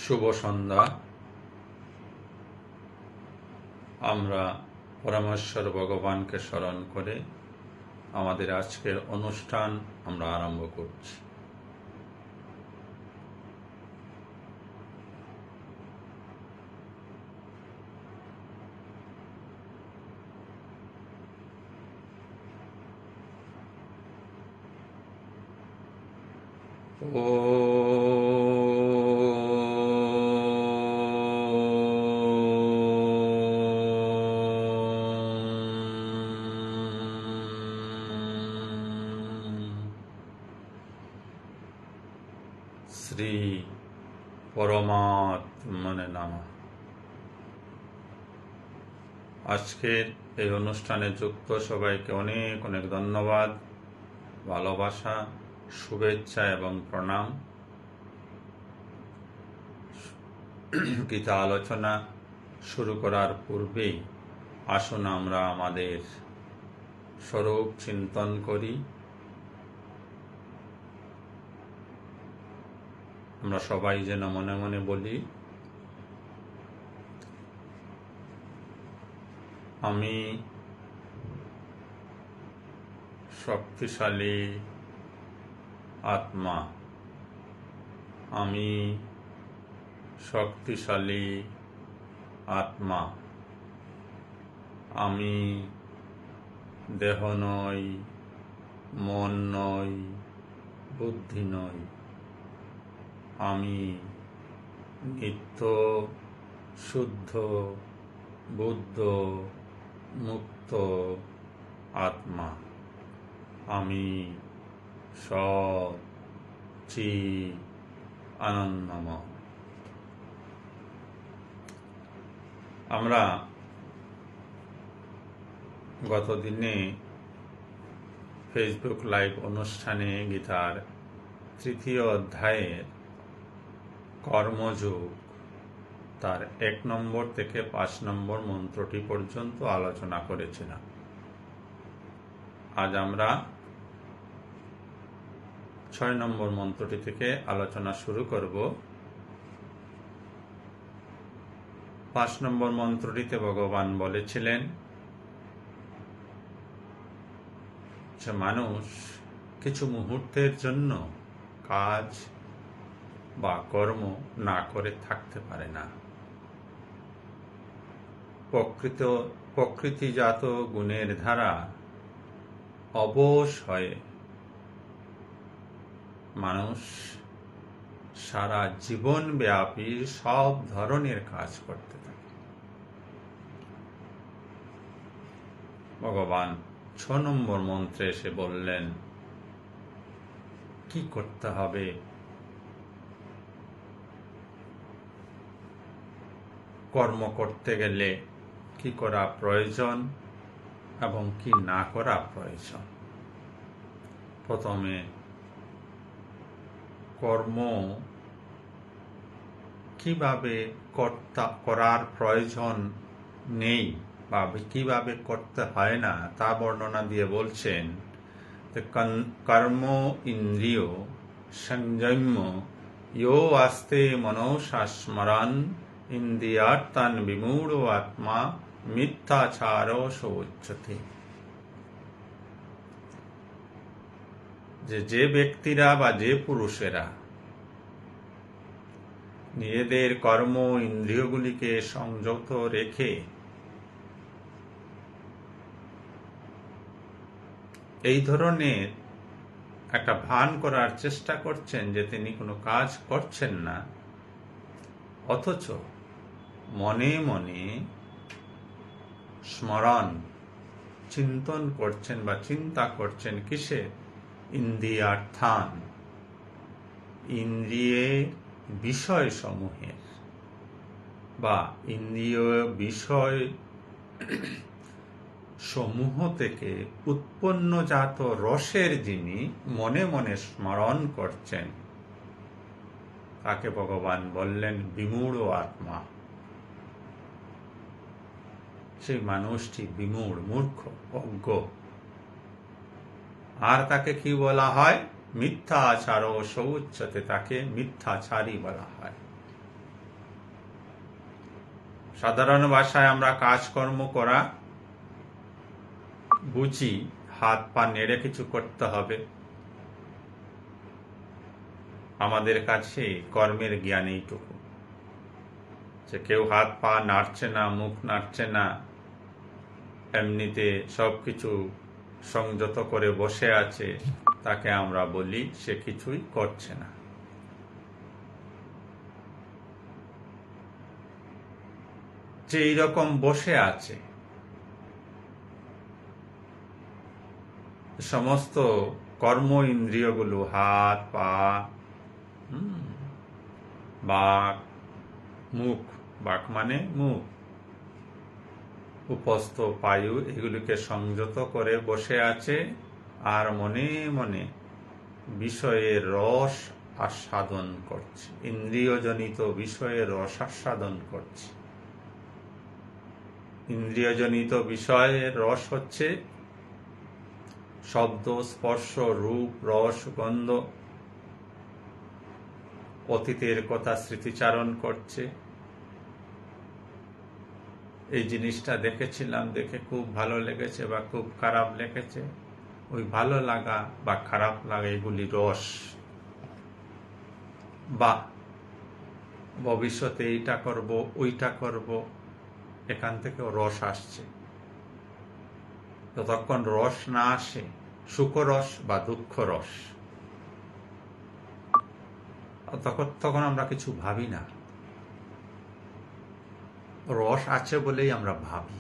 শুভ সন্ধ্যা। আমরা পরমেশ্বর ভগবানকে স্মরণ করে আমাদের আজকের অনুষ্ঠান আমরা আরম্ভ করছি। শ্রী পরমাত্মনে নমঃ। আজকের এই অনুষ্ঠানে যুক্ত সবাইকে অনেক অনেক ধন্যবাদ, ভালোবাসা, শুভেচ্ছা এবং প্রণাম। গীতা আলোচনা শুরু করার পূর্বেই আসুন আমরা আমাদের স্বরূপ চিন্তন করি। আমরা সবাই যেন মনে মনে বলি, আমি শক্তিশালী আত্মা, আমি শক্তিশালী আত্মা, আমি দেহ নই, মন নই, বুদ্ধি নই, আমি নিত্য শুদ্ধ বুদ্ধ মুক্ত আত্মা, আমি সৎ চিৎ আনন্দময়। আমরা গতদিনে ফেসবুক লাইভ অনুষ্ঠানে গীতার 3য় অধ্যায়ের কর্মযোগ তার 1 নম্বর থেকে 5 নম্বর মন্ত্রটি পর্যন্ত আলোচনা করেছিলাম। আজ আমরা 6 নম্বর মন্ত্রটি থেকে আলোচনা শুরু করব। 5 নম্বর মন্ত্রটিতে ভগবান বলেছিলেন যে মানুষ কিছু মুহূর্তের জন্য কাজ বা কর্ম না করে থাকতে পারে না। প্রকৃতিজাত গুণের দ্বারা অবশ হয়ে মানুষ সারা জীবন ব্যাপী সব ধরনের কাজ করতে থাকে। ভগবান 6 নম্বর মন্ত্রে এসে বললেন কি করতে হবে, কর্ম করতে গেলে কি করা প্রয়োজন এবং কি না করা প্রয়োজন। প্রথমে কর্ম কিভাবে করার প্রয়োজন নেই বা কিভাবে করতে হয় না তা বর্ণনা দিয়ে বলছেন, কর্ম ইন্দ্রিয় সংযম্য ইয়ো আস্তে মনসা স্মরণ ইন্দ্রিয়ার্থান বিমূঢ় আত্মা মিথ্যাচার সৌচ্যতে। যে ব্যক্তিরা বা যে পুরুষেরা নিজেদের কর্ম ইন্দ্রিয়গুলিকে সংযত রেখে এই ধরনের একটা ভান করার চেষ্টা করছেন যে তিনি কোনো কাজ করছেন না, অথচ মনে মনে স্মরণ চিন্তন করছেন বা চিন্তা করছেন কিসে? ইন্দ্রিয়ার্থান, ইন্দ্রিয়ে বিষয় সমূহের বা ইন্দ্রিয় বিষয় সমূহ থেকে উৎপন্নজাত রসের যিনি মনে মনে স্মরণ করছেন তাকে ভগবান বললেন বিমূঢ় আত্মা। সেই মানুষটি বিমূঢ়, মূর্খ, অজ্ঞ। আর তাকে কি বলা হয়? মিথ্যাচার শৌচ্যতে, তাকে মিথ্যাচারী বলা হয়। সাধারণ ভাষায় আমরা কাজকর্ম করা বুঝি, হাত পা নেড়ে কিছু করতে হবে। আমাদের কাছে কর্মের জ্ঞান এইটুকু, যে কেউ হাত পা নাড়ছে না, মুখ নাড়ছে না, এমনিতে সবকিছু সংযত করে বসে আছে, তাকে আমরা বলি সে কিছুই করছে না। যে এইরকম বসে আছে, সমস্ত কর্ম ইন্দ্রিয়গুলো, হাত পা, বাক, মুখ, বাক মানে মুখ, উপস্থ পায়ু, এগুলিকে সংযত করে বসে আছে আর মনে মনে বিষয়ের রস আস্বাদন করছে, ইন্দ্রিয়জনিত বিষয়ের রস আস্বাদন করছে। ইন্দ্রিয়জনিত বিষয়ের রস হচ্ছে শব্দ, স্পর্শ, রূপ, রস, গন্ধ। অতীতের কথা স্মৃতিচারণ করছে, এই জিনিসটা দেখেছিলাম, দেখে খুব ভালো লেগেছে বা খুব খারাপ লেগেছে। ওই ভালো লাগা বা খারাপ লাগা এগুলি রস। বা ভবিষ্যতে এইটা করব, ওইটা করব, এখান থেকেও রস আসছে। যতক্ষণ রস না আসে, সুখরস বা দুঃখ রস, তখন আমরা কিছু ভাবি না। রস আছে বলেই আমরা ভাবি।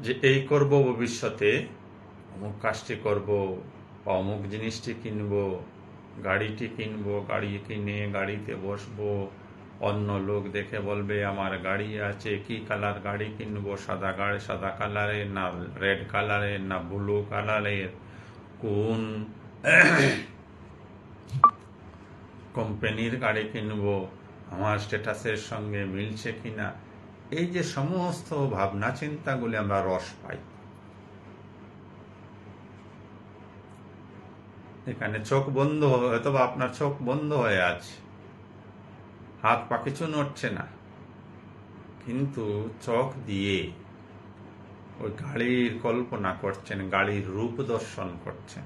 যে এই করব ভবিষ্যতে, অমুক কাজটি করব, অমুক জিনিসটি কিনবো, গাড়িটি কিনবো, গাড়ি কিনে গাড়িতে বসবো, অন্য লোক দেখে বলবে আমার গাড়ি আছে, কি কালার গাড়ি কিনবো, সাদা গাড়ি, সাদা কালারের না রেড কালারের না ব্লু কালারের, কোন কোম্পানির গাড়ি কিনবো, আমার স্ট্যাটাসের সঙ্গে মিলছে কিনা। এই যে সমস্ত ভাবনা চিন্তাগুলি আমরা রস পাই। এখানে চোখ বন্ধ, হয়তো বা আপনার চোখ বন্ধ হয়ে আছে, হাত পা কিছু নড়ছে না, কিন্তু চোখ দিয়ে ওই গাড়ির কল্পনা করছেন, গাড়ির রূপ দর্শন করছেন।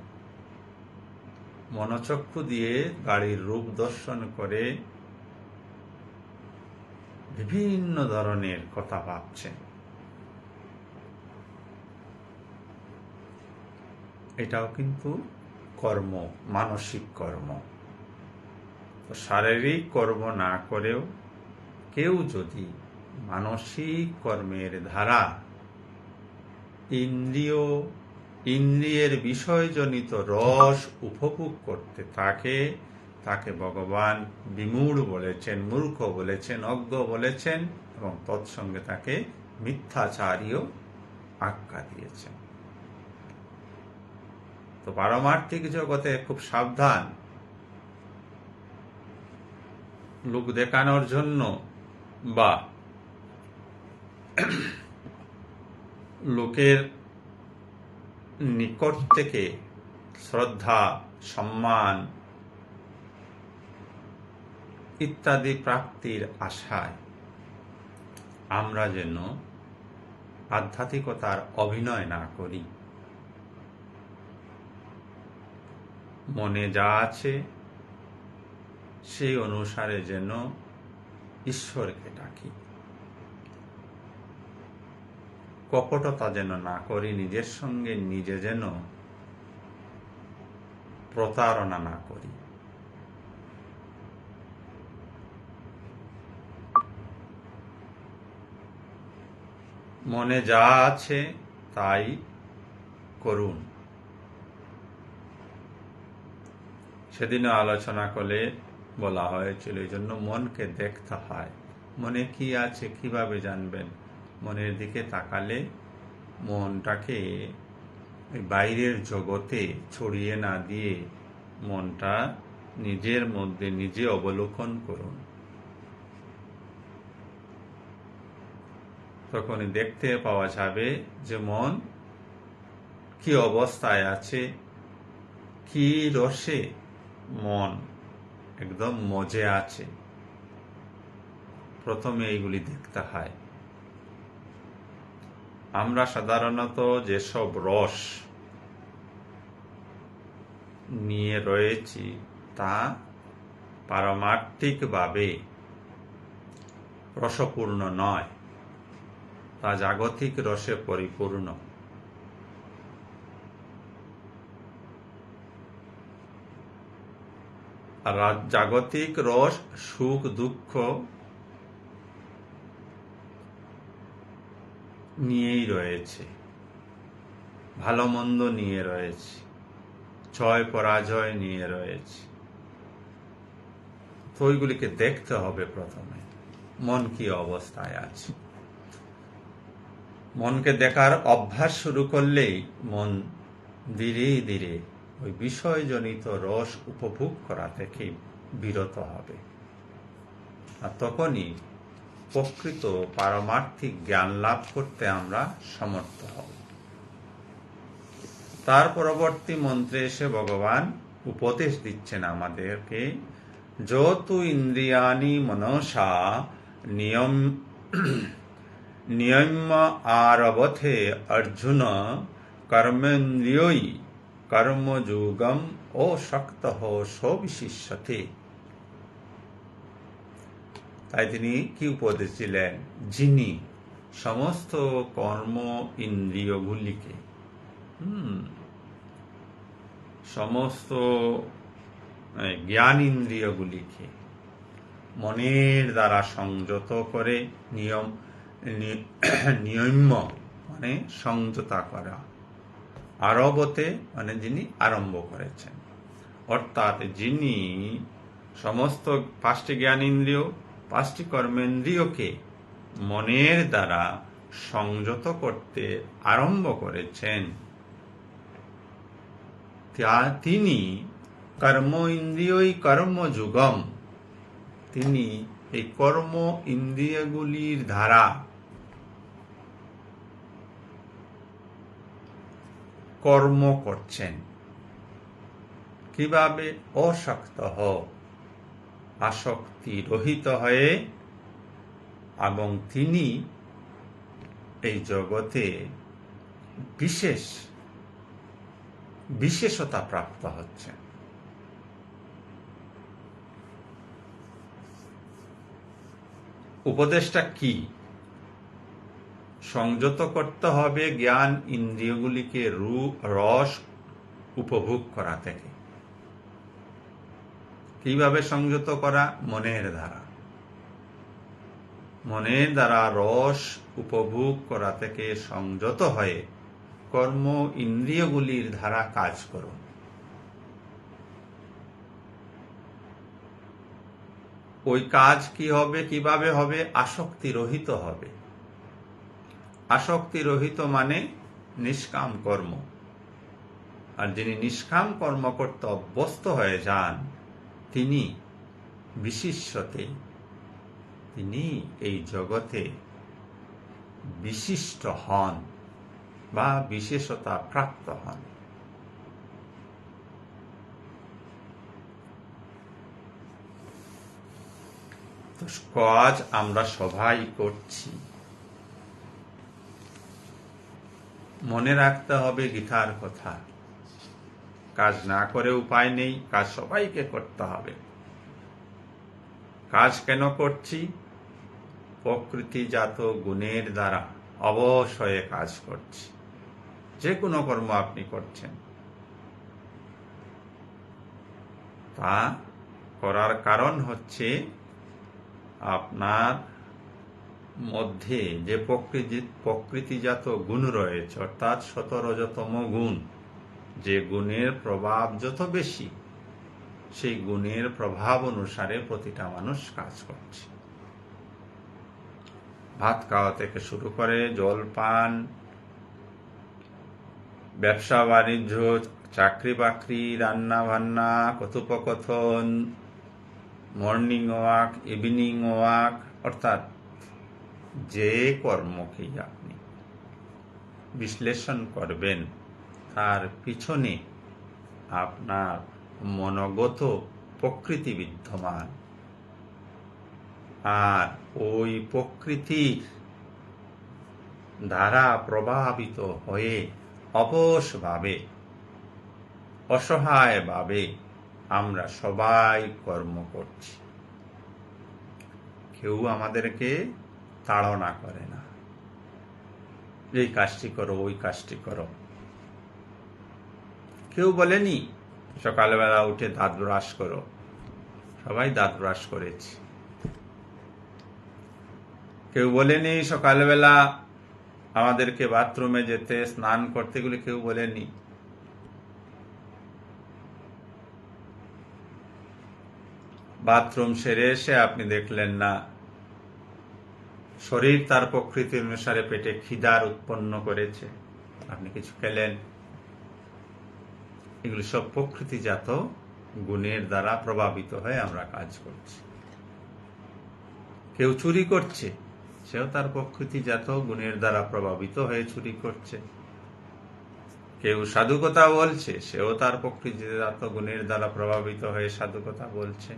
মনোচক্ষু দিয়ে গাড়ির রূপ দর্শন করে বিভিন্ন ধরনের কথা ভাবছেন। এটাও কিন্তু কর্ম, মানসিক কর্ম। তো শারীরিক কর্ম না করেও কেউ যদি মানসিক কর্মের ধারা ইন্দ্রিয়ের বিষয়জনিত রস উপভোগ করতে থাকে, তাকে ভগবান বিমূঢ় বলেছেন, মূর্খ বলেছেন, অজ্ঞ বলেছেন এবং তৎসঙ্গে তাকে মিথ্যাচারীও আখ্যা দিয়েছেন। তো পারমার্থিক জগতে খুব সাবধান। লোক দেখানোর জন্য বা লোকের নিকট থেকে শ্রদ্ধা, সম্মান ইত্যাদি প্রাপ্তির আশায় আমরা যেন আধ্যাত্মিকতার অভিনয় না করি। মনে যা আছে সেই অনুসারে যেন ঈশ্বরকে ডাকি। কপটতা যেন না করি, নিজের সঙ্গে নিজে যেন প্রতারণা না করি। মনে যা আছে তাই করুন। সেদিনও আলোচনা করে বলা হয়েছিল, এই জন্য মনকে দেখতে হয়। মনে কি আছে কিভাবে জানবেন? মনের দিকে তাকালে মনটাকে বাইরের জগতে ছড়িয়ে না দিয়ে মনটা নিজের মধ্যে নিজে অবলোকন করুন। তখনই দেখতে পাওয়া যাবে যে মন কি অবস্থায় আছে, কি রসে মন একদম মজে আছে, প্রথমে এইগুলি দেখতে হয়। আমরা সাধারণত যেসব রস নিয়ে রয়েছি তা পারমার্থিকভাবে রসপূর্ণ নয়, তা জাগতিক রসে পরিপূর্ণ। আর জাগতিক রস সুখ দুঃখ নিয়েই রয়েছে, ভালো মন্দ নিয়ে রয়েছে, জয় পরাজয় নিয়ে রয়েছে। তো ওইগুলিকে দেখতে হবে প্রথমে, মন কি অবস্থায় আছে। মনকে দেখার অভ্যাস শুরু করলেই মন ধীরে ধীরে ওই বিষয়জনিত রস উপভোগ করা থেকে বিরত হবে, আর তখনই প্রকৃত পারমার্থিক জ্ঞান লাভ করতে আমরা সমর্থ হব। তার পরবর্তী মন্ত্রে এসে ভগবান উপদেশ দিচ্ছেন আমাদেরকে, যত ইন্দ্রিয়ানি মনসা নিয়ম্য আরবথে অর্জুন কর্মেন্দ্রিয়ই কর্মযোগম অশক্তঃ সবিশিষ্যতে। তাই তিনি কি উপদেশ দিলেন? যিনি সমস্ত কর্ম ইন্দ্রিয়গুলিকে সমস্ত জ্ঞান ইন্দ্রিয়গুলিকে মনের দ্বারা সংযত করে, নিয়ম্য মানে সংযতা করা, আরবতে মানে যিনি আরম্ভ করেছেন, অর্থাৎ যিনি সমস্ত 5টি জ্ঞান ইন্দ্রিয় 5টি কর্মেন্দ্রিয়কে মনের দ্বারা সংযত করতে আরম্ভ করেছেন, তিনি কর্ম ইন্দ্রিয়ই কর্মযুগম, তিনি এই কর্ম ইন্দ্রিয়গুলির দ্বারা কর্ম করছেন। কিভাবে? অশক্তঃ, আসক্তি রহিত হয়ে, এবং তিনি এই জগতে বিশেষতা প্রাপ্ত হচ্ছেন। উপদেশটা কি? সংযত করতে হবে জ্ঞান ইন্দ্রিয়গুলিকে রস উপভোগ করা থেকে। কিভাবে সংযত করা? মনের দ্বারা। মনের দ্বারা রস উপভোগ করা থেকে সংযত হয়ে কর্ম ইন্দ্রিয়গুলির দ্বারা কাজ করুন। ওই কাজ কি হবে? কিভাবে হবে? আসক্তি রহিত হবে। আসক্তি রহিত মানে নিষ্কাম কর্ম। আর যিনি নিষ্কাম কর্ম করতে অভ্যস্ত হয়ে যান, তিনি বিশিষ্টতে, তিনি এই জগতে বিশিষ্ট হন বা বিশেষতা প্রাপ্ত হন। তো কাজ আমরা সবাই করছি। মনে রাখতে হবে গীতার কথা, কাজ না করে উপায় নেই, কাজ সবাইকে করতে হবে। কাজ কেন করছি? প্রকৃতিজাত গুণের দ্বারা অবশ্যই কাজ করছি। যে কোনো কর্ম আপনি করছেন, তা করার কারণ হচ্ছে আপনার মধ্যে যে প্রকৃতিজাত গুণ রয়েছে, অর্থাৎ 17তম গুণ, যে গুণের প্রভাব যত বেশি, সেই গুণের প্রভাব অনুসারে প্রতিটা মানুষ কাজ করছে। ভাত খাওয়া থেকে শুরু করে জলপান, ব্যবসা বাণিজ্য, চাকরি বাকরি, রান্না বান্না, কথোপকথন, মর্নিং ওয়াক, ইভিনিং ওয়াক, অর্থাৎ যে কর্মকেই আপনি বিশ্লেষণ করবেন, তার পিছনে আপনার মনোগত প্রকৃতি বিদ্যমান, আর ওই প্রকৃতির দ্বারা প্রভাবিত হয়ে অবশভাবে, অসহায়ভাবে আমরা সবাই কর্ম করছি। কেউ আমাদেরকে তাড়না করে না, এই কাজটি করো, ওই কাজটি করো। কেউ বলেনি সকালবেলা উঠে দাঁত ব্রাশ করো, সবাই দাঁত ব্রাশ করেছি। কেউ বলেনি সকালবেলা আমাদেরকে বাথরুমে যেতে, স্নান করতে, এগুলি কেউ বলেনি। বাথরুম সেরে এসে আপনি দেখলেন না শরীর তার প্রকৃতি অনুসারে পেটে খিদার উৎপন্ন করেছে, আপনি কিছু খেলেন। এগুলি সব প্রকৃতিজাত গুণের দ্বারা প্রভাবিত হয়ে আমরা কাজ করছি। কেউ চুরি করছে, সেও তার প্রকৃতিজাত গুণের দ্বারা প্রভাবিত হয়ে চুরি করছে। কেউ সাধুকতা বলছে, সেও তার প্রকৃতিজাত গুণের দ্বারা প্রভাবিত হয়ে সাধুকতা বলছে।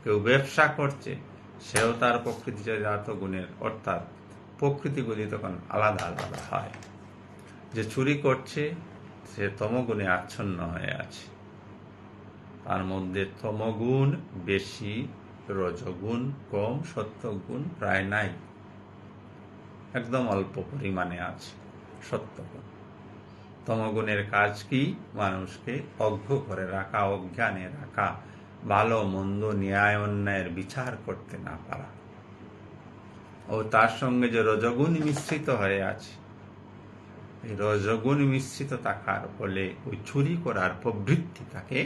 কেউ ব্যবসা করছে, সেও তার প্রকৃতিজাত গুণের, অর্থাৎ প্রকৃতিগুলি তখন আলাদা আলাদা হয়। যে চুরি করছে সে তমগুণে আচ্ছন্ন হয়ে আছে, তার মধ্যে তমগুণ বেশি, রজগুণ কম, সত্যগুণ প্রায় নাই, একদম অল্প পরিমাণে আছে সত্যগুণ। তমগুণের কাজ কি? মানুষকে অজ্ঞ করে রাখা, অজ্ঞানে রাখা, ভালো মন্দ ন্যায় অন্যায়ের বিচার করতে না পারা। ও তার সঙ্গে যে রজগুণ মিশ্রিত হয়ে আছে, এই রজগুণ মিশ্রিত থাকার ফলে ওই চুরি করার প্রবৃত্তি তাকে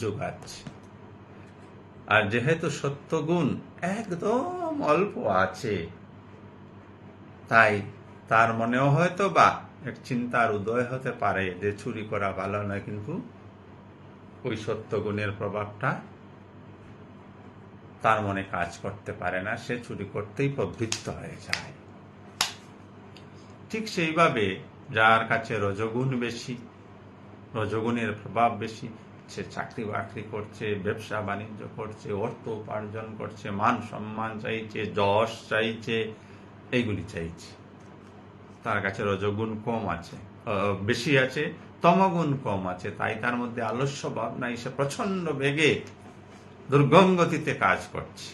যোগাচ্ছে। আর যেহেতু সত্যগুণ একদম অল্প আছে, তাই তার মনেও হয়তো বা এক চিন্তার উদয় হতে পারে যে চুরি করা ভালো নয়, কিন্তু ওই সত্যগুণের প্রভাবটা তার মনে কাজ করতে পারে না, সে চুরি করতেই প্রবৃত্ত হয়ে যায়। ঠিক সেইভাবে যার কাছে রজগুণ বেশি, রজগুণের প্রভাব বেশি, সে চাকরি বাকরি করছে, ব্যবসা বাণিজ্য করছে, অর্থ উপার্জন করছে, মান সম্মান চাইছে, যশ চাইছে, এইগুলি চাইছে। তার কাছে রজগুণ কম আছে, বেশি আছে, তমগুণ কম আছে, তাই তার মধ্যে আলস্য ভাব নাই, সে প্রচন্ড বেগে দুর্গম গতিতে কাজ করছে।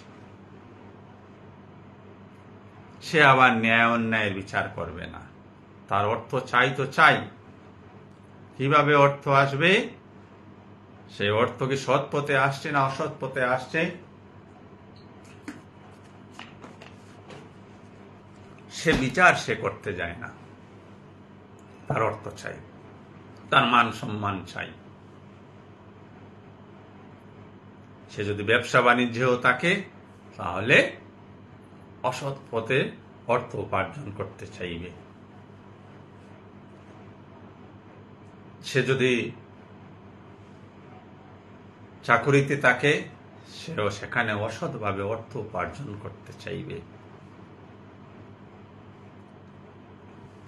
সে আবার ন্যায় অন্যায়ের বিচার করবে না, তার অর্থ চাই তো চাই। কিভাবে অর্থ আসবে? সেই অর্থ কি সৎ পথে আসছে না অসৎ পথে আসছে, সে বিচার সে করতে যায় না। তার অর্থ চাই, তার মান সম্মান চাই। সে যদি ব্যবসা বাণিজ্যেও থাকে, তাহলে অসৎ পথে অর্থ উপার্জন করতে চাইবে। সে যদি চাকুরিতে থাকে, সেও সেখানে অসৎভাবে অর্থ উপার্জন করতে চাইবে।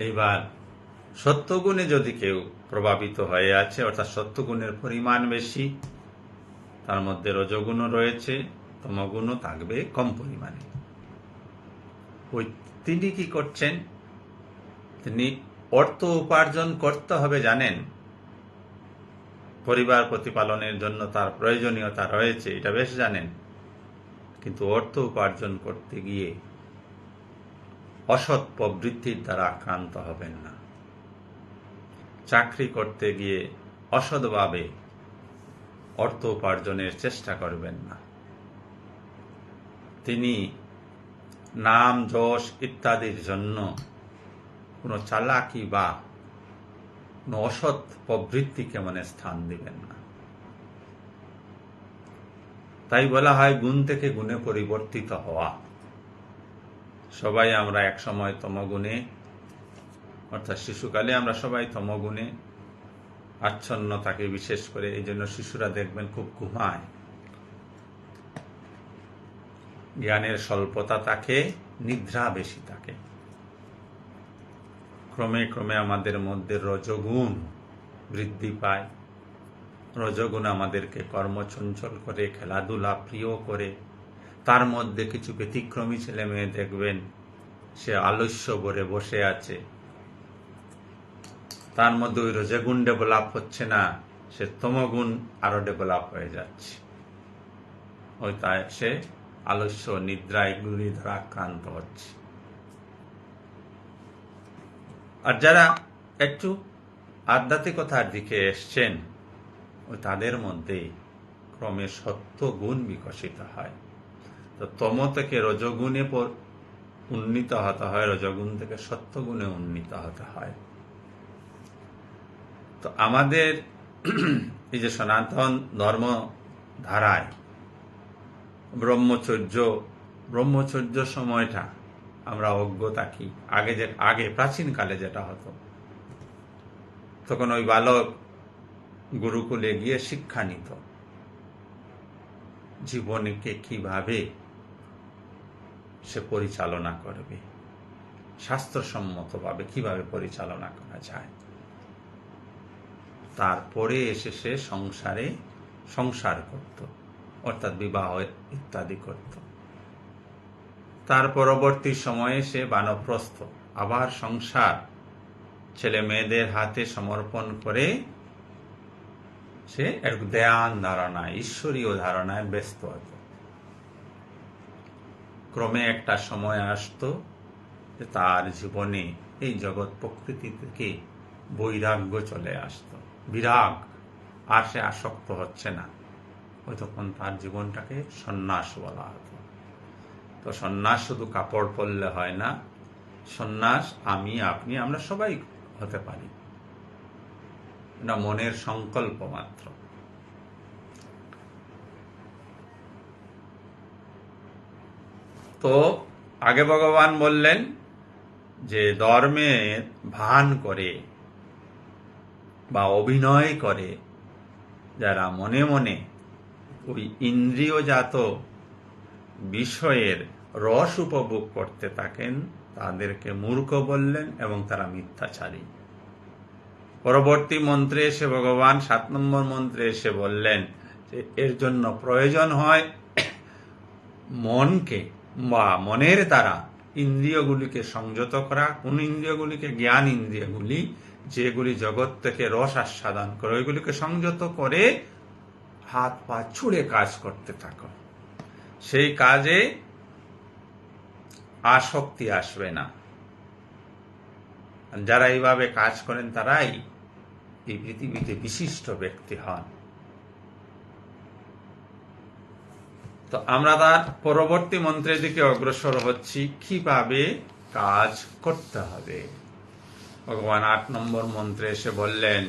এইবার সত্যগুণে যদি কেউ প্রভাবিত হয়ে আছে, অর্থাৎ সত্যগুণের পরিমাণ বেশি, তার মধ্যে রজগুণও রয়েছে, তমগুণও থাকবে কম পরিমাণে, ওই তিনি কি করছেন? তিনি অর্থ উপার্জন করতে হবে জানেন, পরিবার প্রতিপালনের জন্য তার প্রয়োজনীয়তা রয়েছে, এটা বেশ জানেন, কিন্তু অর্থ উপার্জন করতে গিয়ে অসৎ প্রবৃত্তির দ্বারা আক্রান্ত হবেন না। চাকরি করতে গিয়ে অসৎভাবে অর্থ উপার্জনের চেষ্টা করবেন না। তিনি নাম যশ ইত্যাদির জন্য কোনো চালাকি বা কোনো অসৎ প্রবৃত্তিকে মনে স্থান দিবেন না। তাই বলা হয় গুণ থেকে গুণে পরিবর্তিত হওয়া। সবাই আমরা এক সময় তমগুণে, অর্থাৎ শিশুকালে আমরা সবাই তমগুণে আচ্ছন্ন থাকে, বিশেষ করে এই জন্য শিশুরা দেখবেন খুব ঘুমায়, জ্ঞানের স্বল্পতা থাকে, নিদ্রা বেশি থাকে। ক্রমে ক্রমে আমাদের মধ্যে রজগুণ বৃদ্ধি পায়, রজগুণ আমাদেরকে কর্মচঞ্চল করে, খেলাধুলা প্রিয় করে। তার মধ্যে কিছু ব্যতিক্রমী ছেলে মেয়ে দেখবেন সে আলস্য ভরে বসে আছে, তার মধ্যে ওই রজগুণ ডেভেলপ হচ্ছে না, সে তমগুণ আরো ডেভেলপ হয়ে যাচ্ছে। ওই তাই সে আলস্য, নিদ্রা এগুলি দ্বারা আক্রান্ত হচ্ছে। আর যারা একটু আধ্যাত্মিকতার দিকে এসছেন, ওই তাদের মধ্যে ক্রমে সত্য গুণ বিকশিত হয়। তো তম থেকে রজগুণে উন্নীত হতে হয়, রজগুণ থেকে সত্যগুণে উন্নীত হতে হয়। তো আমাদের এই যে সনাতন ধর্ম ধারায় ব্রহ্মচর্য সময়টা আমরা অজ্ঞ থাকি। আগে প্রাচীনকালে যেটা হতো, তখন ওই বালক গুরুকুলে গিয়ে শিক্ষা নিত, জীবনকে কিভাবে সে পরিচালনা করবে, শাস্ত্রসম্মতভাবে কিভাবে পরিচালনা করা যায়। তারপরে এসে সে সংসার করত, অর্থাৎ বিবাহ ইত্যাদি করত। তার পরবর্তী সময়ে সে বানপ্রস্থ, আবার সংসার, ছেলে মেয়েদের হাতে সমর্পণ করে সে এক ধ্যান ধারণায়, ঈশ্বরীয় ধারণায় ব্যস্ত হত। ক্রমে একটা সময় আসতো যে তার জীবনে এই জগৎ প্রকৃতি থেকে বৈরাগ্য চলে আসতো, বিরাগ, আর সে আসক্ত হচ্ছে না। ওই তখন তার জীবনটাকে সন্ন্যাস বলা হতো। তো সন্ন্যাস শুধু কাপড় পরলে হয় না, সন্ন্যাস আমি, আপনি, আমরা সবাই হতে পারি, এটা মনের সংকল্প মাত্র। তো আগে ভগবান বললেন যে ধর্মের ভান করে বা অভিনয় করে যারা মনে মনে ওই ইন্দ্রিয়জাত বিষয়ের রস উপভোগ করতে থাকেন, তাদেরকে মূর্খ বললেন এবং তারা মিথ্যাচারী। পরবর্তী মন্ত্রে এসে ভগবান 7 নম্বর মন্ত্রে এসে বললেন যে এর জন্য প্রয়োজন হয় মনকে বা মনের দ্বারা ইন্দ্রিয়গুলিকে সংযত করা। কোন ইন্দ্রিয়গুলিকে? জ্ঞান ইন্দ্রিয়গুলি, যেগুলি জগৎ থেকে রস আস্বাদন করে, ওইগুলিকে সংযত করে হাত পা ছুড়ে কাজ করতে থাকো। সেই কাজে আসক্তি আসবে না। যারা এইভাবে কাজ করেন তারাই এই পৃথিবীতে বিশিষ্ট ব্যক্তি হন। তো আমরা তার পরবর্তী মন্ত্রের দিকে অগ্রসর হচ্ছি, কিভাবে কাজ করতে হবে। ভগবান 8 নম্বর মন্ত্রে এসে বললেন,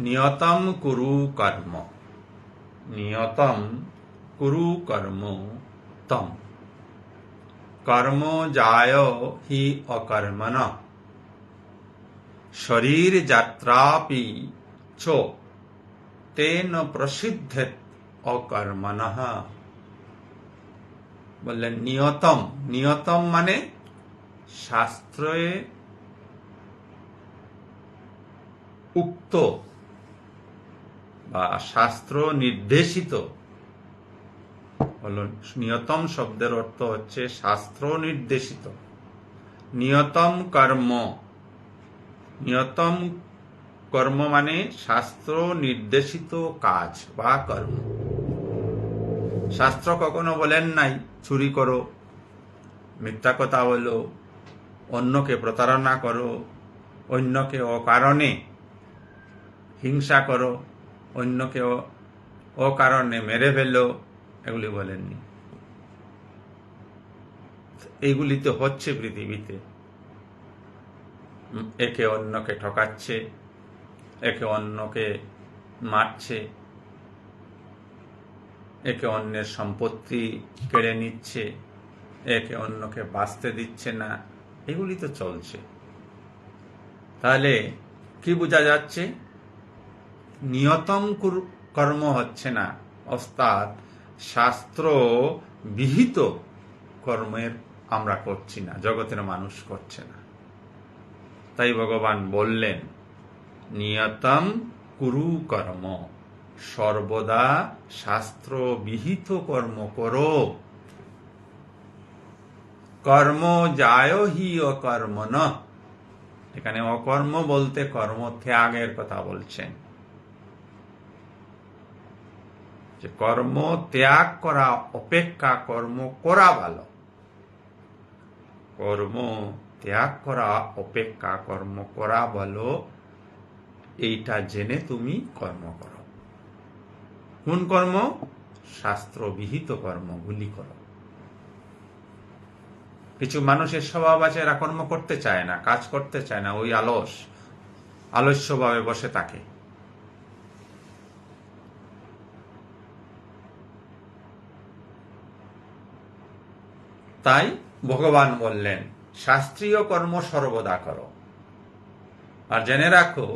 নিয়তম কুরু কর্ম, নিয়তম কুরু কর্ম তম কর্ম যায় হি অকর্মণ শরীর যাত্রাপি চ তেন প্রসিদ্ধেত অকর্মণঃ। বললেন নিয়তম, নিয়তম মানে শাস্ত্রে উক্ত বা শাস্ত্র নির্দেশিত। বলুন, নিয়তম শব্দের অর্থ হচ্ছে শাস্ত্র নির্দেশিত। নিয়তম কর্ম, নিয়তম কর্ম মানে শাস্ত্র নির্দেশিত কাজ বা কর্ম। শাস্ত্র কখনো বলেন নাই চুরি করো, মিথ্যা কথা বলো, অন্যকে প্রতারণা করো, অন্যকে অকারণে হিংসা করো, অন্যকে অকারণে মেরে ফেলো, এগুলি বলেননি। এইগুলি তো হচ্ছে পৃথিবীতে। একে অন্যকে ঠকাচ্ছে, একে অন্যকে মারছে, একে অন্যের সম্পত্তি কেড়ে নিচ্ছে, একে অন্যকে বাঁচতে দিচ্ছে না, এগুলি তো চলছে। তাহলে কি বোঝা যাচ্ছে? নিয়তম কর্ম হচ্ছে না, অর্থাৎ শাস্ত্র বিহিত কর্মের আমরা করছি না, জগতের মানুষ করছে না। তাই ভগবান বললেন নিয়তম কুরু কর্ম, সর্বদা শাস্ত্র বিহিত কর্ম করো। কর্ম যায় হি অকর্ম ন। এখানে অকর্ম বলতে কর্ম ত্যাগের কথা বলছেন, যে কর্ম ত্যাগ করা অপেক্ষা কর্ম করা ভালো। কর্ম ত্যাগ করা অপেক্ষা কর্ম করা ভালো, এইটা জেনে তুমি কর্ম করো। কোন কর্ম? শাস্ত্র বিহিত কর্মগুলি করো। কিছু মানুষের স্বভাব আছে, এরা কর্ম করতে চায় না, কাজ করতে চায় না, ওই আলস্যভাবে বসে থাকে। তাই ভগবান বললেন শাস্ত্রীয় কর্ম সর্বদা করো। আর জেনে রাখো,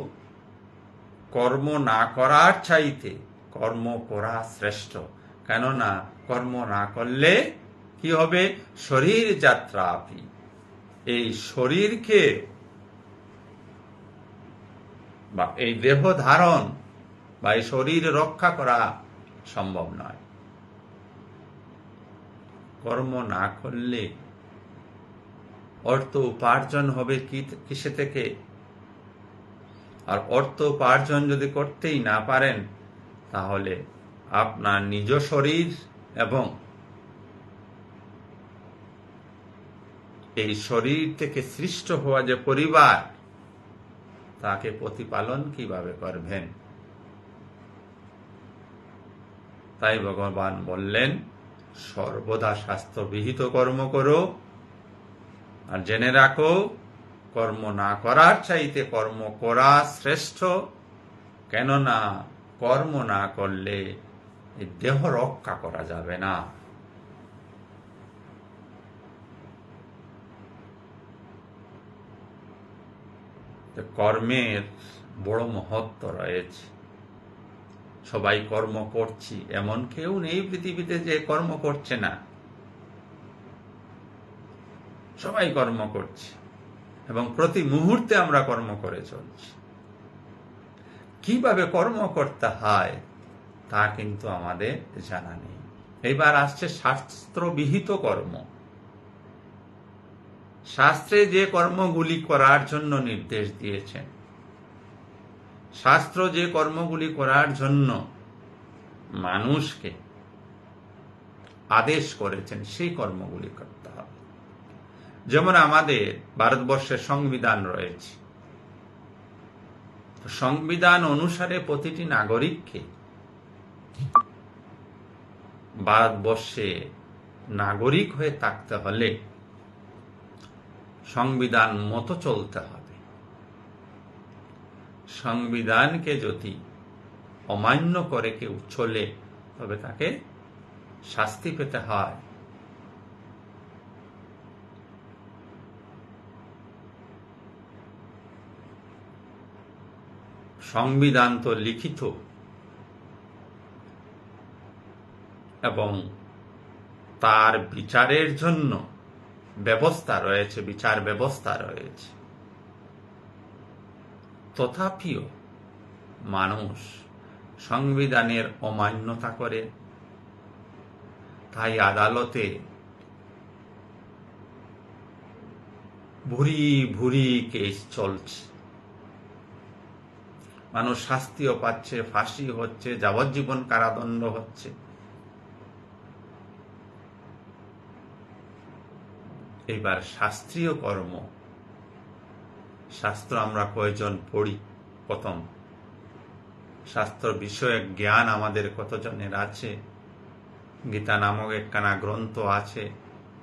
কর্ম না করার চাইতে কর্ম করা শ্রেষ্ঠ। কেননা কর্ম না করলে কি হবে? শরীর যাত্রা আপি, এই শরীরকে বা এই দেহ ধারণ বা এই শরীর রক্ষা করা সম্ভব নয়। কর্ম না করলে অর্থ উপার্জন হবে কিসে থেকে? আর অর্থ উপার্জন যদি করতেই না পারেন, তাহলে আপনার নিজ শরীর এবং এই শরীর থেকে সৃষ্ট হওয়া যে পরিবার, তাকে প্রতিপালন কিভাবে করবেন? তাই ভগবান বললেন সর্বদা শাস্ত্রবিহিত কর্ম করো। আর জেনে রাখো, কর্ম না করার চাইতে কর্ম করা শ্রেষ্ঠ। কেননা কর্ম না করলে এই দেহ রক্ষা করা যাবে না। কর্মের বড় মহত্ব রয়েছে। সবাই কর্ম করছি এমন কেউ নেই পৃথিবীতে যে কর্ম করছে না। সবাই কর্ম করছে এবং প্রতি মুহূর্তে আমরা কর্ম করে চলছি। কিভাবে কর্ম করতে হয় তা কিন্তু আমাদের জানা নেই। এইবার আসছে শাস্ত্রবিহিত কর্ম। শাস্ত্রে যে কর্মগুলি করার জন্য নির্দেশ দিয়েছেন, শাস্ত্র যে কর্মগুলি করার জন্য মানুষকে আদেশ করেছেন, সেই কর্মগুলি করতে হবে। যেমন আমাদের ভারতবর্ষের সংবিধান রয়েছে, সংবিধান অনুসারে প্রতিটি নাগরিককে ভারতবর্ষে নাগরিক হয়ে থাকতে হলে সংবিধান মতো চলতে হবে। সংবিধানকে যদি অমান্য করে কেউ চলে, তবে তাকে শাস্তি পেতে হয়। সংবিধান তো লিখিত এবং তার বিচারের জন্য ব্যবস্থা রয়েছে, বিচার ব্যবস্থা রয়েছে। তথাপিও মানুষ সংবিধানের অমান্যতা করে, তাই আদালতে ভুরি ভুরি কেস চলছে। মানুষ শাস্তিও পাচ্ছে, ফাঁসি হচ্ছে, যাবজ্জীবন কারাদণ্ড হচ্ছে। এবার শাস্ত্রীয় কর্ম, শাস্ত্র আমরা কয়জন পড়ি? প্রথম, শাস্ত্র বিষয়ক জ্ঞান আমাদের কতজনের আছে? গীতা নামক একখানা গ্রন্থ আছে,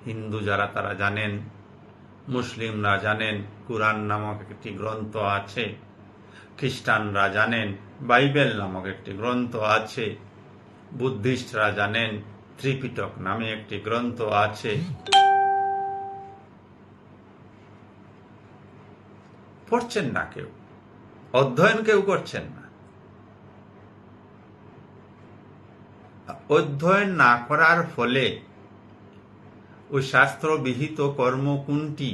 হিন্দু যারা তারা জানেন, মুসলিমরা জানেন কুরআন নামক একটি গ্রন্থ আছে, খ্রিস্টানরা জানেন বাইবেল নামক একটি গ্রন্থ আছে, বুদ্ধিস্টরা জানেন ত্রিপিটক নামে একটি গ্রন্থ আছে। পড়ছেন না কেউ, অধ্যয়ন কেউ করছেন না। অধ্যয়ন না করার ফলে ওই শাস্ত্র বিহিত কর্ম কোনটি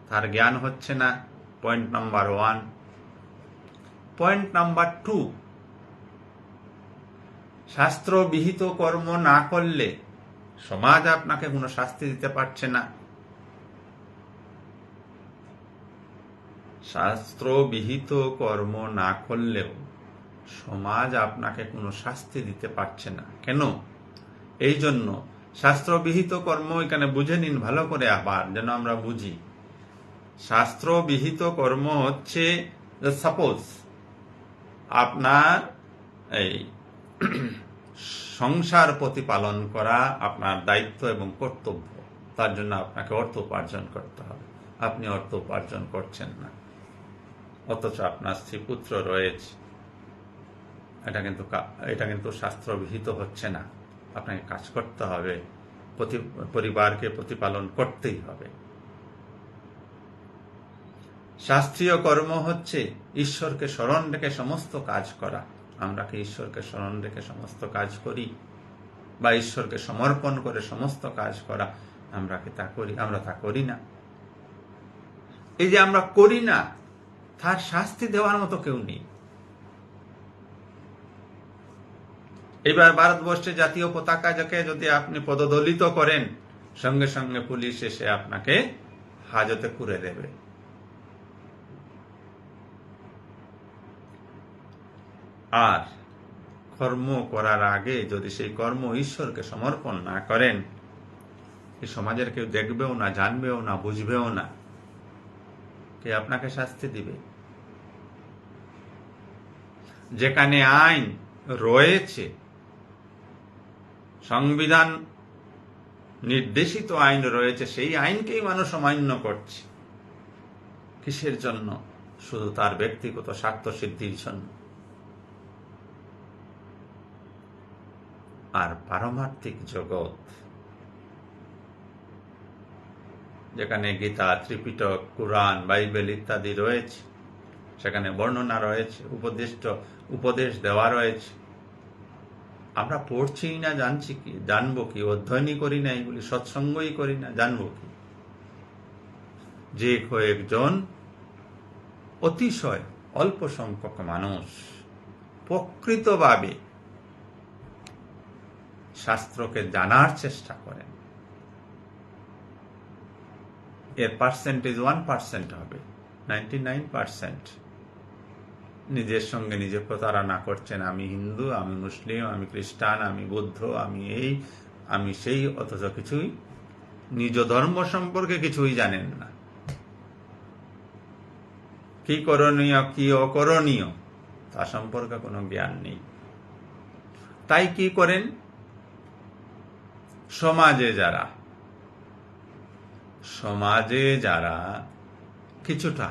তার জ্ঞান হচ্ছে না। Point number 1। পয়েন্ট নাম্বার 2, শাস্ত্রবিহিত কর্ম না করলে সমাজ আপনাকে কোনো শাস্তি দিতে পারছে না। শাস্ত্রবিহিত কর্ম না করলেও সমাজ আপনাকে কোনো শাস্তি দিতে পারছে না। কেন? এই জন্য শাস্ত্রবিহিত কর্ম এখানে বুঝে নিন ভালো করে, আবার যেন আমরা বুঝি। শাস্ত্রবিহিত কর্ম হচ্ছে, সাপোজ আপনার এই সংসার প্রতিপালন করা আপনার দায়িত্ব এবং কর্তব্য, তার জন্য আপনাকে অর্থ উপার্জন করতে হবে। আপনি অর্থ উপার্জন করছেন না, অথচ আপনার স্ত্রী পুত্র রয়েছে, এটা কিন্তু শাস্ত্রবিহিত হচ্ছে না। আপনাকে কাজ করতে হবে, পরিবারকে প্রতিপালন করতেই হবে। শাস্ত্রীয় কর্ম হচ্ছে ঈশ্বরকে স্মরণ রেখে সমস্ত কাজ করা। আমরা কি ঈশ্বরকে স্মরণ রেখে সমস্ত কাজ করি? বা ঈশ্বরকে সমর্পণ করে সমস্ত কাজ করা, আমরা কি তা করি? আমরা তা করি না। এই যে আমরা করি না, তার শাস্তি দেওয়ার মতো কেউ নেই। এবার ভারতবর্ষে জাতীয় পতাকাকে যদি আপনি পদদলিত করেন, সঙ্গে সঙ্গে পুলিশ এসে আপনাকে হাজতে পুরে দেবে। আর কর্ম করার আগে যদি সেই কর্ম ঈশ্বরকে সমর্পণ না করেন, এই সমাজের কেউ দেখবেও না, জানবেও না, বুঝবেও না, কে আপনাকে শাস্তি দিবে? যেখানে আইন রয়েছে, সংবিধান নির্দেশিত আইন রয়েছে, সেই আইনকেই মানুষ অমান্য করছে। কিসের জন্য? শুধু তার ব্যক্তিগত স্বার্থ সিদ্ধির জন্য। আর পারমার্থিক জগৎ, যেখানে গীতা, ত্রিপিটক, কুরআন, বাইবেল ইত্যাদি রয়েছে, সেখানে বর্ণনা রয়েছে, উপদেশ দেওয়া রয়েছে, আমরা পড়ছি না, জানছি কি? জানবো কি? অধ্যয়নই করি না, এগুলি সৎসঙ্গই করি না, জানবো কি? যে কয়েকজন অতিশয় অল্প সংখ্যক মানুষ প্রকৃতভাবে শাস্ত্রকে জানার চেষ্টা করেন, এর পার্সেন্টেজ 1% হবে। 99% নিজের সঙ্গে নিজে প্রতারণা করছেন। আমি হিন্দু, আমি মুসলিম, আমি খ্রিস্টান, আমি বৌদ্ধ, আমি এই, আমি সেই, অথচ কিছুই নিজ ধর্ম সম্পর্কে কিছুই জানেন না। কি করণীয়, কি অকরণীয়, তা সম্পর্কে কোনো জ্ঞান নেই। তাই কি করেন? সমাজে যারা কিছুটা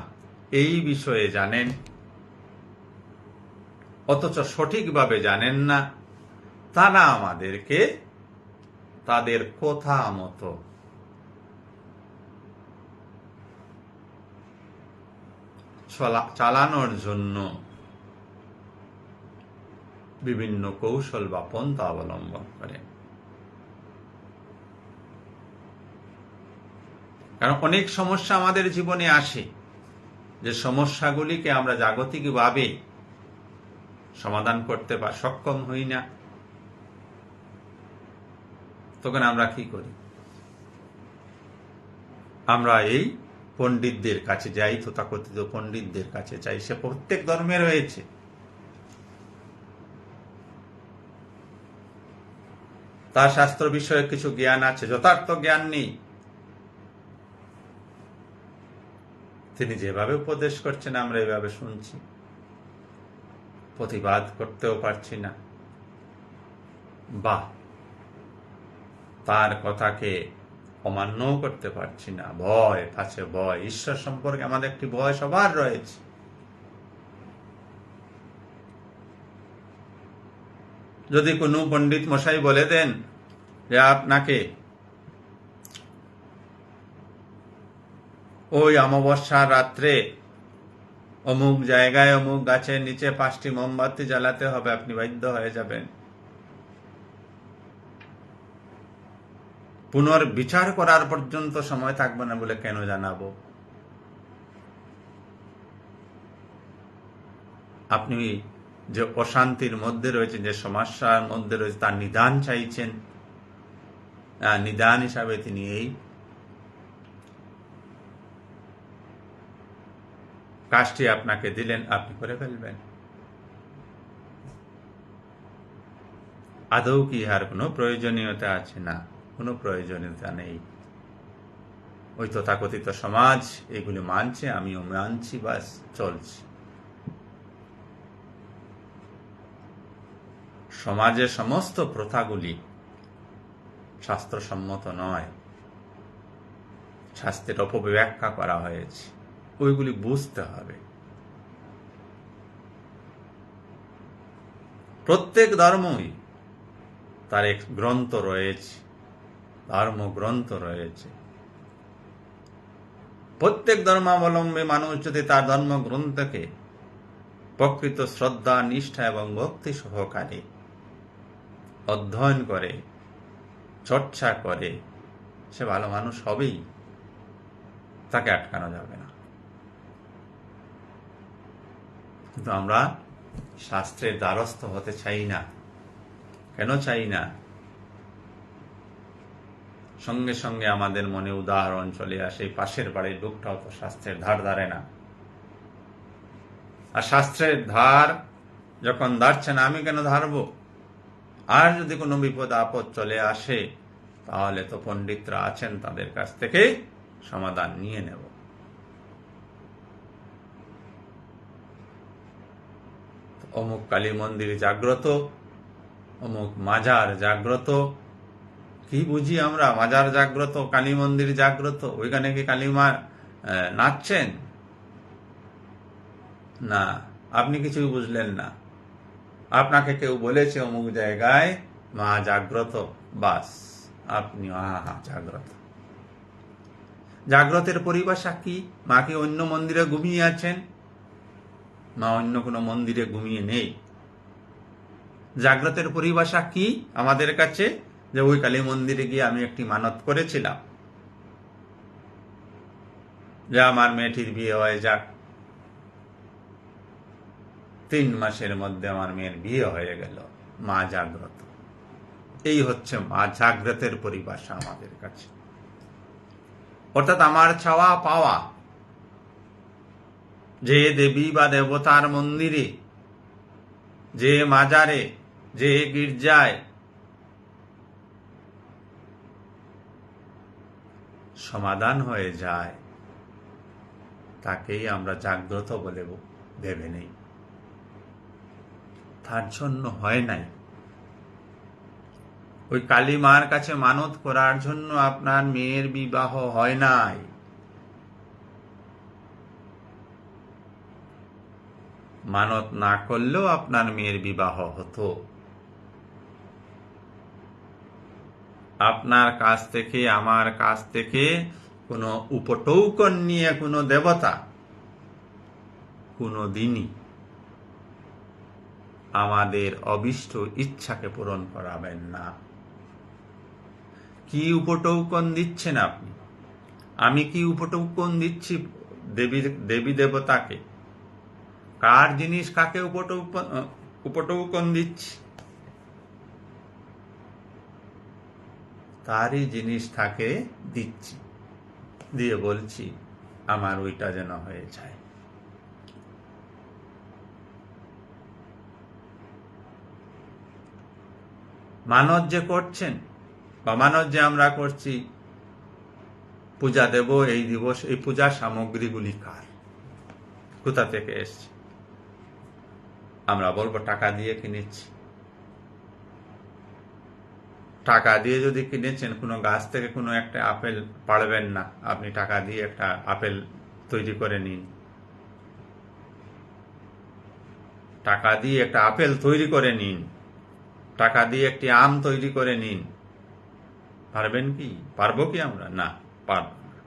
এই বিষয়ে জানেন, অথচ সঠিকভাবে জানেন না, তারা আমাদেরকে তাদের কথা মতো চালানোর জন্য বিভিন্ন কৌশল বা পন্থা অবলম্বন করে। কারণ অনেক সমস্যা আমাদের জীবনে আসে, যে সমস্যাগুলিকে আমরা জাগতিকভাবে সমাধান করতে বা সক্ষম হই না। তখন আমরা কি করি? আমরা এই পণ্ডিতদের কাছে যাই, তথাকথিত পণ্ডিতদের কাছে যাই। সে প্রত্যেক ধর্মে রয়েছে। তার শাস্ত্র বিষয়ে কিছু জ্ঞান আছে, যথার্থ জ্ঞান নেই। তিনি যেভাবে উপদেশ করছেন আমরা এভাবে শুনছি, প্রতিবাদ করতেও পারছি না, বা তার কথাকে অমান্যও করতে পারছি না। ভয় আছে, ভয়। ঈশ্বর সম্পর্কে আমাদের একটি ভয় সবার রয়েছে। যদি কোনো পণ্ডিত মশাই বলে দেন যে আপনাকে ওই অমাবস্যার রাত্রে অমুক জায়গায় অমুক গাছের নিচে 5টি মোমবাতি জ্বালাতে হবে, আপনি বাধ্য হয়ে যাবেন। পুনর্বিচার করার পর্যন্ত সময় থাকবে না বলে কেন জানাবো? আপনি যে অশান্তির মধ্যে রয়েছে, যে সমস্যার মধ্যে রয়েছে, তার নিদান চাইছেন। নিদান হিসাবে তিনি এই কাজটি আপনাকে দিলেন, আপনি করে ফেলবেন। আদৌ কি ইহার কোনো প্রয়োজনীয়তা আছে? না, কোনো প্রয়োজনীয়তা নেই। ওই তথাকথিত সমাজ এগুলি মানছে, আমিও মানছি, বাস চলছি। সমাজের সমস্ত প্রথাগুলি শাস্ত্রসম্মত নয়, শাস্ত্রের অপব্যাখ্যা করা হয়েছে, ওইগুলি বুঝতে হবে। প্রত্যেক ধর্মই তার এক গ্রন্থ রয়েছে, ধর্মগ্রন্থ রয়েছে। প্রত্যেক ধর্মাবলম্বী মানুষ যদি তার ধর্মগ্রন্থকে প্রকৃত শ্রদ্ধা, নিষ্ঠা এবং ভক্তি সহকারে অধ্যয়ন করে, চর্চা করে, সে ভালো মানুষ হবেই, তাকে আটকানো যাবে না। কিন্তু আমরা শাস্ত্রের দ্বারস্থ হতে চাই না। কেন চাই না? সঙ্গে সঙ্গে আমাদের মনে উদাহরণ চলে আসে, পাশের বাড়ির লোকটাও তো শাস্ত্রের ধার ধারে না, আর শাস্ত্রের ধার যখন ধারছে না, আমি কেন ধারবো? আর যদি কোনো বিপদ আপদ চলে আসে, তাহলে তো পণ্ডিতরা আছেন, তাদের কাছ থেকে সমাধান নিয়ে নেব। অমুক কালী মন্দির জাগ্রত, অমুক মাজার জাগ্রত। কি বুঝি আমরা? মাজার জাগ্রত, কালী মন্দির জাগ্রত, ওইখানে কি কালী মা নাচছেন? না, আপনি কিছুই বুঝলেন না। আপনাকে কেউ বলেছে অমুক জায়গায় মা জাগ্রত, বাস আপনি জাগ্রত। জাগ্রতের পরিভাষা কি? মা কি অন্য মন্দিরে ঘুমিয়ে আছেন? মা অন্য কোনো মন্দিরে ঘুমিয়ে নেই। জাগ্রতের পরিভাষা কি আমাদের কাছে? যে ওই কালী মন্দিরে গিয়ে আমি একটি মানত করেছিলাম যে আমার মেয়েটির বিয়ে হয়ে যাক, 3 মাসের মধ্যে আমার মেয়ের বিয়ে হয়ে গেল, মা জাগ্রত। এই হচ্ছে মা জাগ্রতের পরিভাষা আমাদের কাছে। অর্থাৎ আমার চাওয়া পাওয়া, যে দেবী বা দেবতার মন্দিরে, যে মাজারে, যে গির্জায় সমাধান হয়ে যায়, তাকেই আমরা জাগ্রত বলে ভেবে নেই। তার জন্য হয় নাই। ওই কালী মার কাছে মানত করার জন্য আপনার মেয়ের বিবাহ হয় নাই। মানত না করলেও আপনার মেয়ের বিবাহ হতো। আপনার কাছ থেকে, আমার কাছ থেকে কোনো উপটৌকন নিয়ে কোনো দেবতা কোনো দিনই আমাদের অভিষ্ট ইচ্ছাকে পূরণ করাবেন না। কি উপটৌকন দিচ্ছেন আপনি? আমি কি উপটৌকন দিচ্ছি দেবী দেবতাকে? কার জিনিস কাকে উপটৌকন দিচ্ছি? তারই জিনিস তাকে দিচ্ছি, দিয়ে বলছি আমার ওইটা যেন হয়ে যায়। মানত যে করছেন বা মানত যে আমরা করছি, পূজা দেব এই দিবস, এই পূজার সামগ্রীগুলি কার, কোথা থেকে এসছে? আমরা বলবো টাকা দিয়ে কিনেছি। টাকা দিয়ে যদি কিনেছেন, কোনো গাছ থেকে কোনো একটা আপেল পাড়বেন না, আপনি টাকা দিয়ে একটা আপেল তৈরি করে নিন। টাকা দিয়ে একটা আপেল তৈরি করে নিন, টাকা দিয়ে একটি আম তৈরি করে নিন। পারবেন কি? পারবো কি আমরা? না, পারব না।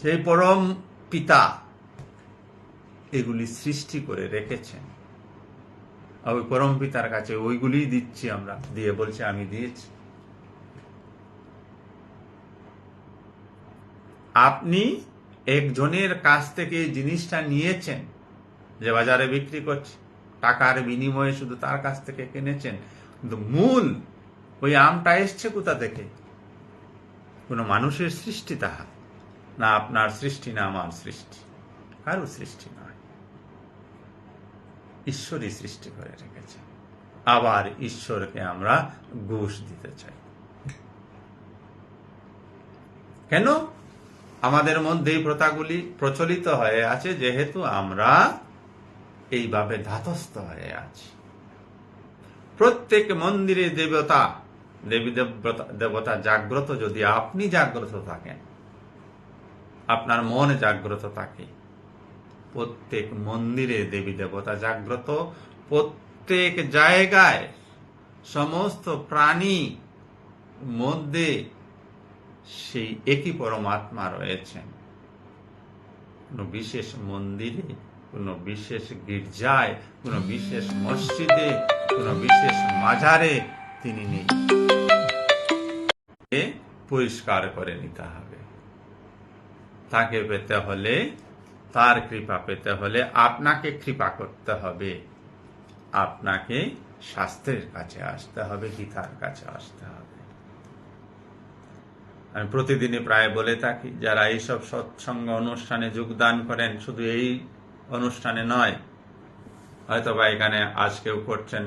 সেই পরম পিতা এগুলি সৃষ্টি করে রেখেছেন, আর ওই পরম পিতার কাছে ওইগুলি দিচ্ছি আমরা, দিয়ে বলছে আমি দিয়েছি। আপনি একজনের কাছ থেকে জিনিসটা নিয়েছেন, যে বাজারে বিক্রি করছে, টাকার বিনিময়ে শুধু তার কাছ থেকে কিনেছেন, কিন্তু মূল ওই আমটা এসছে কোথা থেকে? কোনো মানুষের সৃষ্টি তাহা না, আপনার সৃষ্টি না আমার সৃষ্টি, কারো সৃষ্টি নয়, ঈশ্বরই সৃষ্টি করে রেখেছে। আবার ঈশ্বরকে আমরা ঘুষ দিতে চাই কেন? আমাদের মধ্যে এই প্রথাগুলি প্রচলিত হয়ে আছে, যেহেতু আমরা এইভাবে ধাতস্থ হয়ে আছি। প্রত্যেক মন্দিরে দেবতা, দেবী দেবতা জাগ্রত, যদি আপনি জাগ্রত থাকেন, আপনার মন জাগ্রত থাকে, প্রত্যেক মন্দিরে দেবী দেবতা জাগ্রত, প্রত্যেক জায়গায় সমস্ত প্রাণী মধ্যে সেই একই পরমাত্মা রয়েছেন। কোন বিশেষ মন্দিরে, কোন বিশেষ গির্জায়, কোন বিশেষ মসজিদে, কোন বিশেষ মাজারে তিনি নেই। পরিষ্কার করে নিতে হবে। তাকে পেতে হলে, তার কৃপা পেতে হলে আপনাকে কৃপা করতে হবে, আপনাকে শাস্ত্রের কাছে আসতে হবে, গীতার কাছে আসতে হবে। আমি প্রতিদিনই প্রায় বলে থাকি, যারা এইসব সৎসঙ্গ অনুষ্ঠানে যোগদান করেন, শুধু এই অনুষ্ঠানে নয়, হয়তোবা এখানে আজকেও করছেন,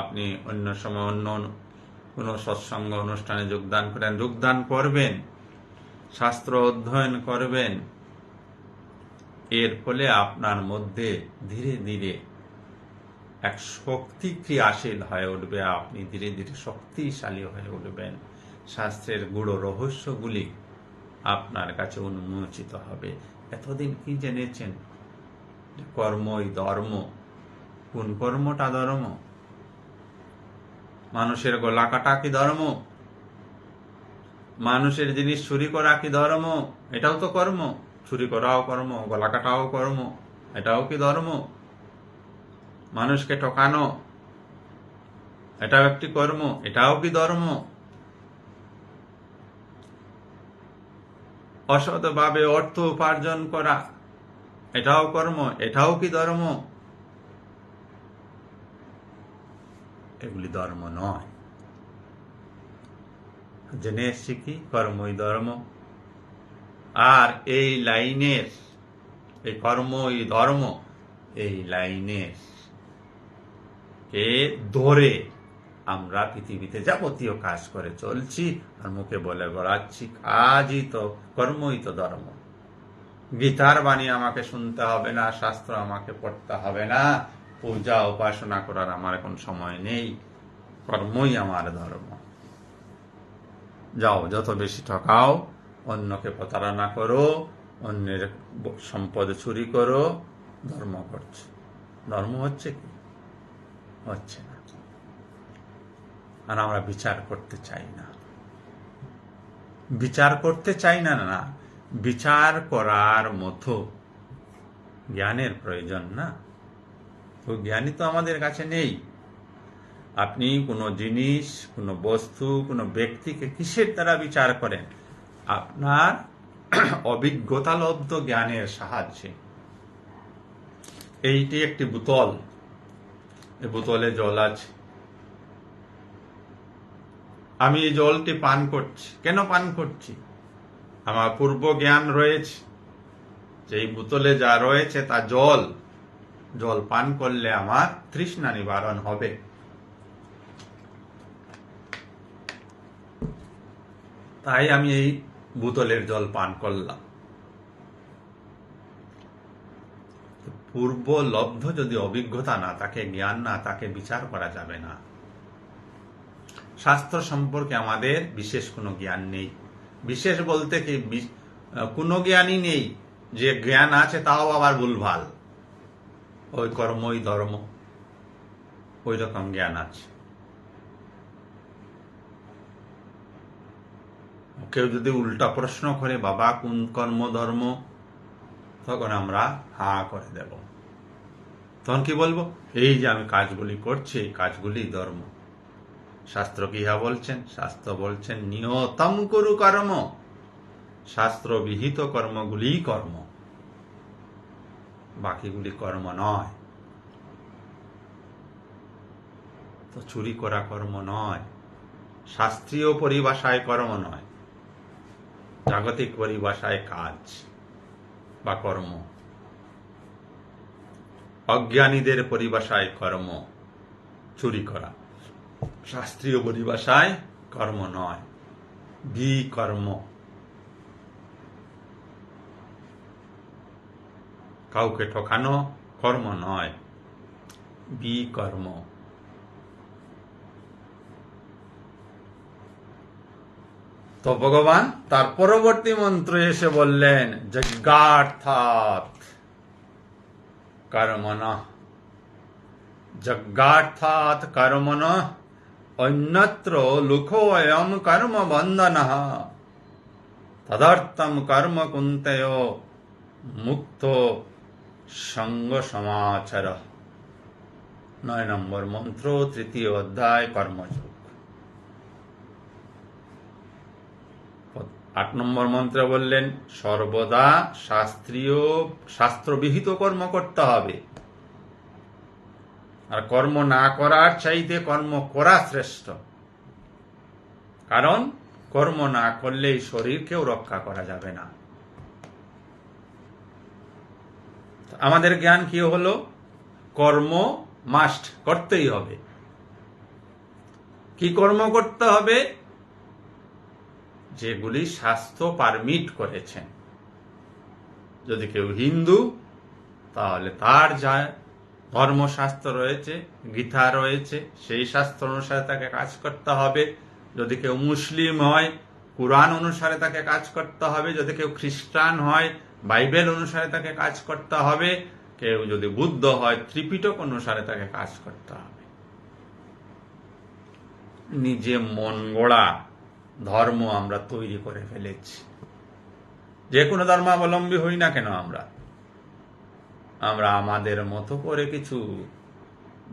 আপনি অন্য সময় অন্য কোনো সৎসঙ্গ অনুষ্ঠানে যোগদান করবেন, শাস্ত্র অধ্যয়ন করবেন। এর ফলে আপনার মধ্যে ধীরে ধীরে এক শক্তি ক্রিয়াশীল হয়ে উঠবে, আপনি ধীরে ধীরে শক্তিশালী হয়ে উঠবেন। শাস্ত্রের গূঢ় রহস্যগুলি আপনার কাছে উন্মোচিত হবে। এতদিন কি জেনেছেন? কর্মই ধর্ম। কোন কর্মটা ধর্ম? মানুষের গলা কাটা কি ধর্ম? মানুষের জিনিস চুরি করা কি ধর্ম? এটাও তো কর্ম। চুরি করাও কর্ম, গলা কাটাও কর্ম, এটাও কি ধর্ম? মানুষকে ঠকানো, এটাও একটি কর্ম, এটাও কি ধর্ম? অসৎভাবে অর্থ উপার্জন করা, এটাও কর্ম, এটাও কি ধর্ম? এগুলি ধর্ম নয়। জেনে এসছি কি কর্মই ধর্ম। আর এই লাইনের, এই কর্মই ধর্ম, এই লাইনের কে ধরে আমরা পৃথিবীতে যাবতীয় কাজ করে চলছি, আর মুখে বলে বেড়াচ্ছি কাজই তো, কর্মই তো ধর্ম। গীতার বাণী আমাকে শুনতে হবে না, শাস্ত্র আমাকে পড়তে হবে না, পূজা উপাসনা করার আমার এখন সময় নেই, কর্মই আমার ধর্ম। যাও, যত বেশি ঠকাও, অন্যকে প্রতারণা করো, অন্যের সম্পদ চুরি করো, ধর্ম করছো। ধর্ম হচ্ছে কি? হচ্ছে না। আর আমরা বিচার করতে চাই না। বিচার করতে চাই না, না, বিচার করার মতো জ্ঞানের প্রয়োজন না। তো জ্ঞানী তো আমাদের কাছে নেই। আপনি কোনো জিনিস, কোনো বস্তু, কোনো ব্যক্তিকে কিসের দ্বারা বিচার করেন? আপনার অভিজ্ঞতালব্ধ জ্ঞানের সাহায্যে। এইটি একটি বোতল, এই বোতলে জল আছে, আমি এই জলটি পান করছি। কেন পান করছি? আমার পূর্ব জ্ঞান রয়েছে যে এই বোতলে যা রয়েছে তা জল, জল পান করলে আমার তৃষ্ণা নিবারণ হবে। তাই আমি এই বোতলের জল পান করলাম। পূর্ব লব্ধ যদি অভিজ্ঞতা না থাকে, জ্ঞান না থাকে, বিচার করা যাবে না। শাস্ত্র সম্পর্কে আমাদের বিশেষ কোনো জ্ঞান নেই। বিশেষ বলতে কি, কোনো জ্ঞানই নেই। যে জ্ঞান আছে তাও আবার ভুলভাল। ওই কর্মই ধর্ম, ওই রকম জ্ঞান আছে। কেউ যদি উল্টা প্রশ্ন করে, বাবা কোন কর্ম ধর্ম, তখন আমরা হা করে দেব। তখন কি বলবো? এই যে আমি কাজগুলি করছি, এই কাজগুলি ধর্ম। শাস্ত্র কি হা বলছেন? শাস্ত্র বলছেন নিয়তম কুরু কর্ম। শাস্ত্র বিহিত কর্মগুলি কর্ম। বাকিগুলি কর্ম নয়। তো চুরি করা কর্ম নয়, শাস্ত্রীয় পরিভাষায় কর্ম নয়, জাগতিক পরিভাষায় কাজ বা কর্ম। অজ্ঞানীদের পরিভাষায় কর্ম চুরি করা, শাস্ত্রীয় পরিভাষায় কর্ম নয়, বিকর্ম। কাউকে ঠকানো কর্ম নয়, বিকর্ম। তো ভগবান তার পরবর্তী মন্ত্রে এসে বললেন যজ্ঞার্থাৎ কর্মণঃ, যজ্ঞার্থাৎ কর্মণঃ অন্যত্র লোকোऽয়ং কর্ম বন্ধনঃ তদর্থম কর্ম কুন্তয় মুক্ত সঙ্গ সমাচারঃ। 9 নম্বর মন্ত্র, 3য় অধ্যায়, কর্মযোগ। 8 নম্বর মন্ত্রে বললেন সর্বদা শাস্ত্রবিহিত কর্ম করতে হবে, আর কর্ম না করার চাইতে কর্ম করা শ্রেষ্ঠ। কারণ কর্ম না করলে এই শরীরকেও রক্ষা করা যাবে না। আমাদের জ্ঞান কি হলো? কর্ম মাস্ট, করতেই হবে। কি কর্ম করতে হবে? যেগুলি শাস্ত্র পারমিট করেছেন। যদি কেউ হিন্দু, তাহলে তার যা ধর্মশাস্ত্র রয়েছে, গীতা রয়েছে, সেই শাস্ত্র অনুসারে তাকে কাজ করতে হবে। যদি কেউ মুসলিম হয়, কুরআন অনুসারে তাকে কাজ করতে হবে। যদি কেউ খ্রিস্টান হয়, বাইবেল অনুসারে তাকে কাজ করতে হবে। কেউ যদি বুদ্ধ হয়, ত্রিপিটক অনুসারে তাকে কাজ করতে হবে। নিজে মন গড়া ধর্ম আমরা তৈরি করে ফেলেছি। যে কোনো ধর্মাবলম্বী হই না কেন, আমরা আমাদের মতো করে কিছু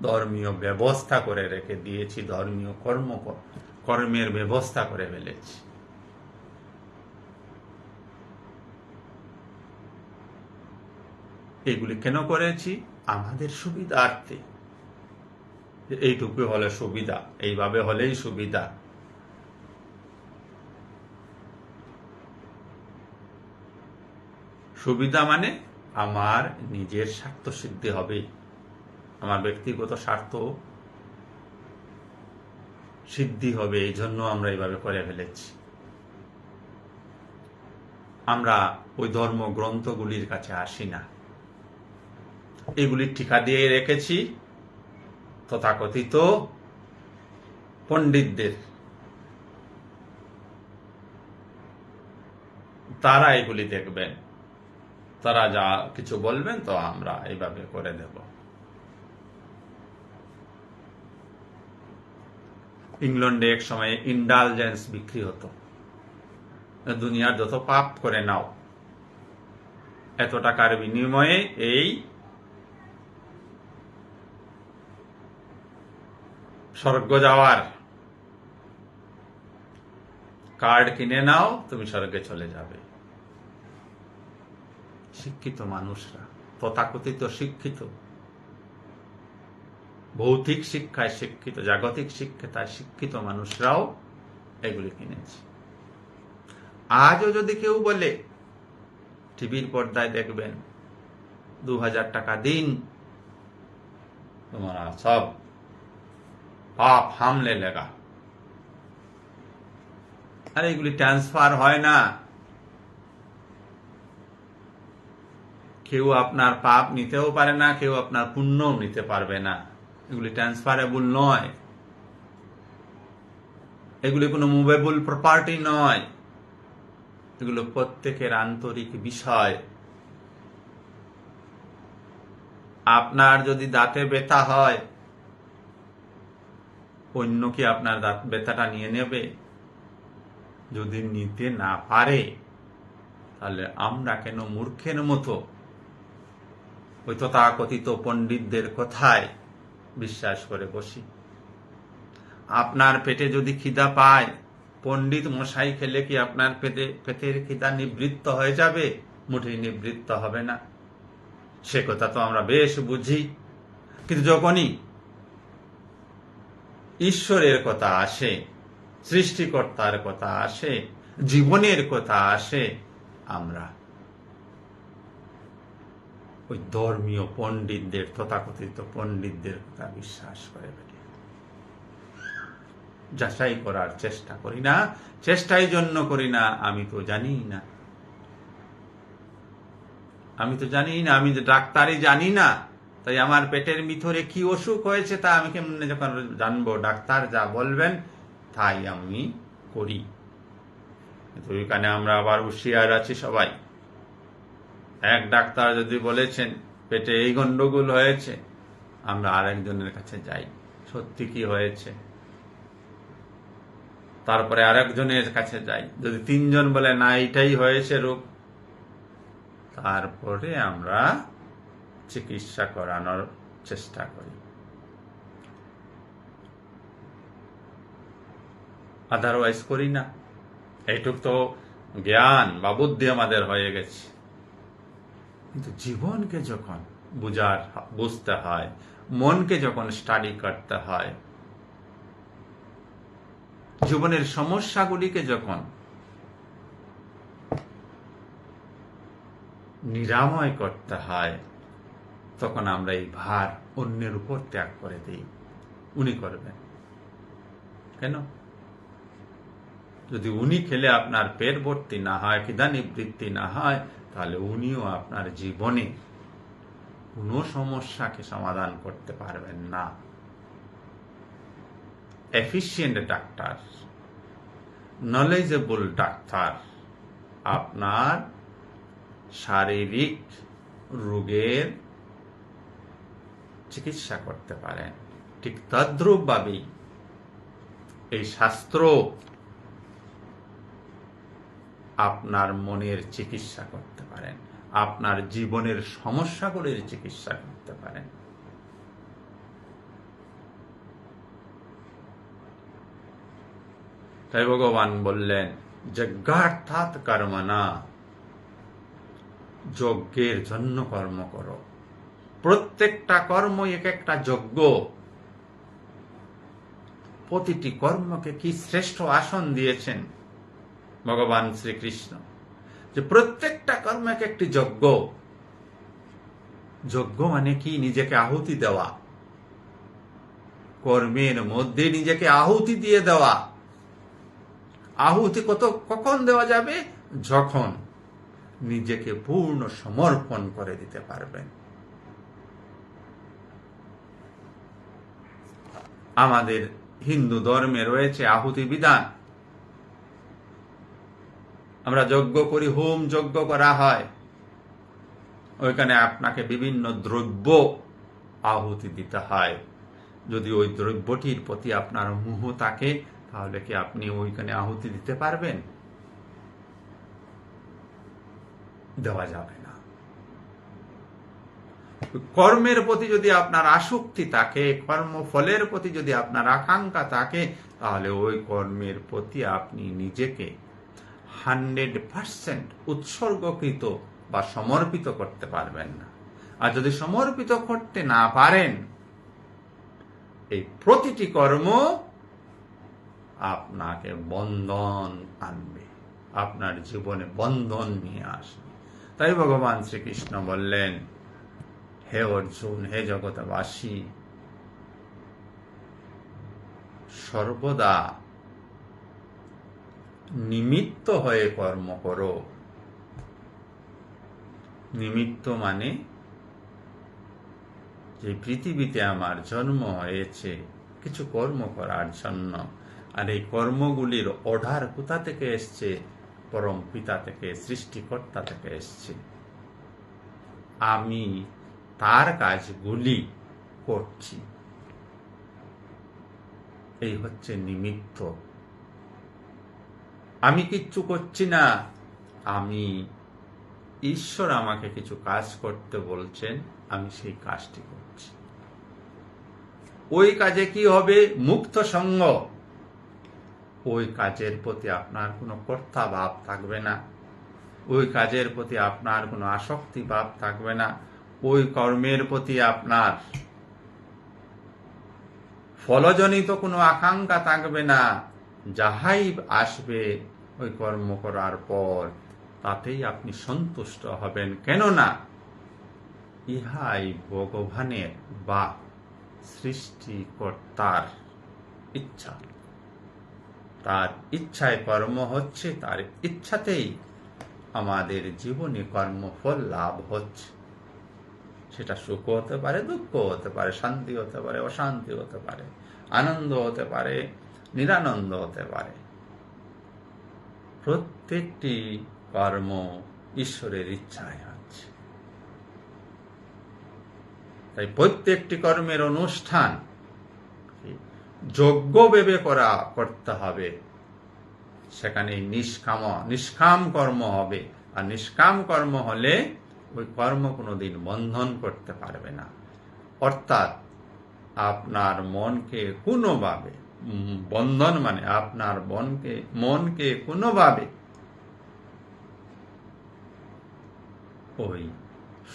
ধর্মীয় ব্যবস্থা করে রেখে দিয়েছি, ধর্মীয় কর্মের ব্যবস্থা করে ফেলেছি। এগুলি কেন করেছি? আমাদের সুবিধার্থে। এইটুকু হলে সুবিধা, এইভাবে হলেই সুবিধা। সুবিধা মানে আমার নিজের স্বার্থ সিদ্ধি হবে, আমার ব্যক্তিগত স্বার্থ সিদ্ধি হবে, এই জন্য আমরা এইভাবে করে ফেলেছি। আমরা ওই ধর্মগ্রন্থগুলির কাছে আসি না, এগুলি ঠিকা দিয়ে রেখেছি তথাকথিত পণ্ডিতদের। তারা এগুলি দেখবেন, তারা যা কিছু বলবেন তো আমরা এইভাবে করে দেব। ইংল্যান্ডে এক সময় ইন্ডালজেন্স বিক্রি হতো। দুনিয়ার যত পাপ করে নাও, এত টাকার বিনিময়ে এই স্বর্গ যাওয়ার কার্ড কিনে নাও, তুমি স্বর্গে চলে যাবে। শিক্ষিত মানুষরা, তথাকথিত শিক্ষিত, ভৌতিক শিক্ষায় শিক্ষিত, জাগতিক শিক্ষায় শিক্ষিত মানুষরাও এগুলি কিনেছে। আজও যদি কেউ বলে, টিভির পর্দায় দেখবেন 2000 টাকা দিন, তোমারা সব পাপ হামলে লেগা। আর এগুলি ট্রান্সফার হয় না। কেউ আপনার পাপ নিতেও পারে না, কেউ আপনার পুণ্যও নিতে পারবে না। এগুলি ট্রান্সফারেবল নয়, এগুলি কোনো মুভেবল প্রপার্টি নয়। এগুলো প্রত্যেকের আন্তরিক বিষয়। আপনার যদি দাঁতে ব্যথা হয়, অন্য কি আপনার দাঁত ব্যথাটা নিয়ে নেবে? যদি নিতে না পারে, তাহলে আমরা কেন মূর্খের মতো ওই তথাকথিত পণ্ডিতদের কথায় বিশ্বাস করে বসি? আপনার পেটে যদি খিদা পায়, পণ্ডিত মশাই খেলে কি আপনার পেটের খিদা নিবৃত্ত হয়ে যাবে? মুঠেই নিবৃত্ত হবে না। সে কথা তো আমরা বেশ বুঝি, কিন্তু যখনই ঈশ্বরের কথা আসে, সৃষ্টিকর্তার কথা আসে, জীবনের কথা আসে, আমরা ওই ধর্মীয় পণ্ডিতদের, তথাকথিত পণ্ডিতদের কথা বিশ্বাস করে ফেলি, যাচাই করার চেষ্টা করি না। চেষ্টাই জন্য করি না, আমি তো জানি না, আমি ডাক্তারই জানি না, তাই আমার পেটের ভিতরে কি অসুখ হয়েছে তা আমি কেমনে যখন জানবো? ডাক্তার যা বলবেন তাই আমি করি। কিন্তু এখানে আমরা আবার হুঁশিয়ার আছি সবাই। এক ডাক্তার যদি বলেছেন পেটে এই গন্ডগোল হয়েছে, আমরা আরেকজনের কাছে যাই, সত্যি কি হয়েছে, তারপরে আরেকজনের কাছে যাই, যদি তিনজন বলে না এটাই হয়েছে রোগ, তারপরে আমরা চিকিৎসা করানোর চেষ্টা করি। আদারওয়াইজ করি না। এইটুক তো জ্ঞান বা বুদ্ধি আমাদের হয়ে গেছে, কিন্তু জীবনকে যখন বুঝতে হয়, মনকে যখন স্টাডি করতে হয়, জীবনের সমস্যাগুলিকে যখন নিরাময় করতে হয়, তখন আমরা এই ভার অন্যের উপর ত্যাগ করে দিই। উনি করবেন কেন? যদি উনি খেলে আপনার পেট ভর্তি না হয়, খিদা নিবৃত্তি না হয়, তাহলে উনিও আপনার জীবনে কোনো সমস্যাকে সমাধান করতে পারবেন না। এফিশিয়েন্ট ডাক্তার, নলেজেবল ডাক্তার আপনার শারীরিক রোগের চিকিৎসা করতে পারেন। ঠিক তদ্রূপভাবেই এই শাস্ত্র আপনার মনের চিকিৎসা করতে পারেন, আপনার জীবনের সমস্যাগুলির চিকিৎসা করতে পারেন। তাই ভগবান বললেন, যজ্ঞার্থাৎ কর্মণা, যজ্ঞের জন্য কর্ম করো। প্রত্যেকটা কর্ম এক একটা যজ্ঞ। প্রতিটি কর্মকে কি শ্রেষ্ঠ আসন দিয়েছেন ভগবান শ্রীকৃষ্ণ, যে প্রত্যেকটা কর্ম এক একটি যজ্ঞ। যজ্ঞ মানে কি? নিজেকে আহুতি দেওয়া, কর্মের মধ্যে নিজেকে আহুতি দিয়ে দেওয়া। আহুতি কখন দেওয়া যাবে? যখন নিজেকে পূর্ণ সমর্পণ করে দিতে পারবেন। আমাদের হিন্দু ধর্মে রয়েছে আহুতি বিধান। আমরা যজ্ঞ করি, হোম যজ্ঞ করা হয়, ওইখানে আপনাকে বিভিন্ন দ্রব্য আহুতি দিতে হয়। যদি ওই দ্রব্যটির প্রতি আপনার মোহ থাকে, তাহলে কি আপনি ওইখানে আহুতি দিতে পারবেন? দেওয়া যাবে না। কর্মের প্রতি যদি আপনার আসক্তি থাকে, কর্মফলের প্রতি যদি আপনার আকাঙ্ক্ষা থাকে, তাহলে ওই কর্মের প্রতি আপনি নিজেকে 100% উৎসর্গকৃত বা সমর্পিত করতে পারবেন না। আর যদি সমর্পিত করতে না পারেন, এই প্রতিটি কর্ম আপনাকে বন্ধন আনবে, আপনার জীবনে বন্ধন নিয়ে আসবে। তাই ভগবান শ্রীকৃষ্ণ বললেন, হে অর্জুন, হে জগৎবাসী, সর্বদা নিমিত্ত হয়ে কর্ম করো। নিমিত্ত মানে যে পৃথিবীতে আমার জন্ম হয়েছে কিছু কর্ম করার জন্য, আর এই কর্মগুলির অর্ডার কোথা থেকে এসছে? পরম পিতা থেকে, সৃষ্টিকর্তা থেকে এসছে। আমি তার কাজগুলি করছি, এই হচ্ছে নিমিত্ত। আমি কিচ্ছু করছি না, আমি ঈশ্বর আমাকে কিছু কাজ করতে বলছেন, আমি সেই কাজটি করছি। ওই কাজে কি হবে? মুক্ত সঙ্গ। ওই কাজের প্রতি আপনার কোনো কর্তা ভাব থাকবে না, ওই কাজের প্রতি আপনার কোনো আসক্তি ভাব থাকবে না, ওই কর্মের প্রতি আপনার ফলজনিত কোনো আকাঙ্ক্ষা থাকবে না। যাহাই আসবে ওই কর্ম করার পর তাতেই আপনি সন্তুষ্ট হবেন, কেননা ইহাই ভগবানের বা সৃষ্টিকর্তার ইচ্ছা। তার ইচ্ছায় কর্ম হচ্ছে, তার ইচ্ছাতেই আমাদের জীবনে কর্মফল লাভ হচ্ছে। সেটা সুখ হতে পারে, দুঃখ হতে পারে, শান্তি হতে পারে, অশান্তি হতে পারে, আনন্দ হতে পারে, নিরানন্দ হতে পারে। প্রত্যেকটি কর্ম ঈশ্বরের ইচ্ছায় আছে। তাই প্রত্যেকটি কর্মের অনুষ্ঠান যোগ্য ভেবে করতে হবে। সেখানে নিষ্কাম কর্ম হবে, আর নিষ্কাম কর্ম হলে ওই কর্ম কোনোদিন বন্ধন করতে পারবে না। অর্থাৎ আপনার মনকে কোনোভাবে বন্ধন মানে আপনার মনকে কোনোভাবে ওই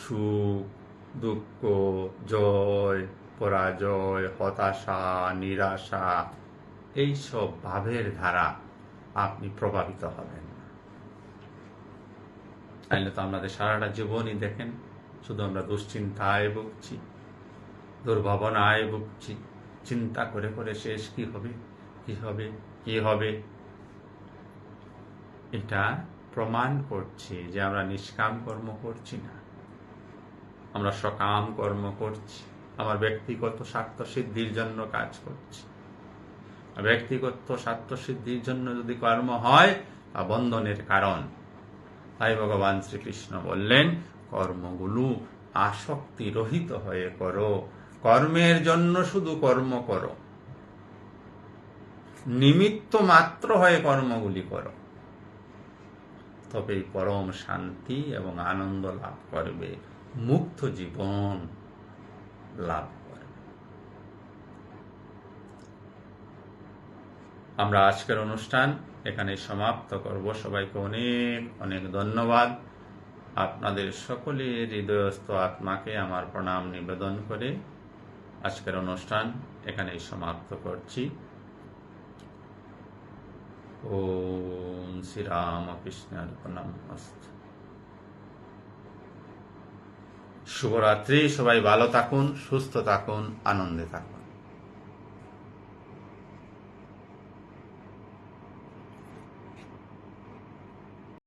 সুখ, দুঃখ, জয়, পরাজয়, হতাশা, নিরাশা এইসব ভাবের দ্বারা আপনি প্রভাবিত হবেন না। তাইলে তো আমাদের সারাটা জীবনই দেখেন শুধু আমরা দুশ্চিন্তায় ভুগছি, দুর্ভাবনায় ভুগছি, চিন্তা করে করে শেষ কি হবে কি হবে কি হবে। এটা প্রমাণ করছে যে আমরা নিষ্কাম কর্ম করছি না, আমরা সকাম কর্ম করছি। আমার ব্যক্তিগত স্বার্থ সিদ্ধির জন্য কাজ করছি। ব্যক্তিগত স্বার্থ সিদ্ধির জন্য যদি কর্ম হয় তা বন্ধনের কারণ। তাই ভগবান শ্রীকৃষ্ণ বললেন, কর্মগুলো আসক্তি রহিত হয়ে করো, কর্মের জন্য শুধু কর্ম করো, নিমিত্ত মাত্র হয়ে কর্মগুলি করো, তবেই পরম শান্তি এবং আনন্দ লাভ করবে, মুক্ত জীবন লাভ করবে। আমরা আজকের অনুষ্ঠান এখানে সমাপ্ত করব। সবাইকে অনেক অনেক ধন্যবাদ। আপনাদের সকলের হৃদয়স্থ আত্মাকে আমার প্রণাম নিবেদন করে আজকের অনুষ্ঠান এখানেই সমাপ্ত করছি। ওম শ্রী রামকৃষ্ণার্পণমস্তু। শুভরাত্রি। সবাই ভালো থাকুন, সুস্থ থাকুন, আনন্দে থাকুন।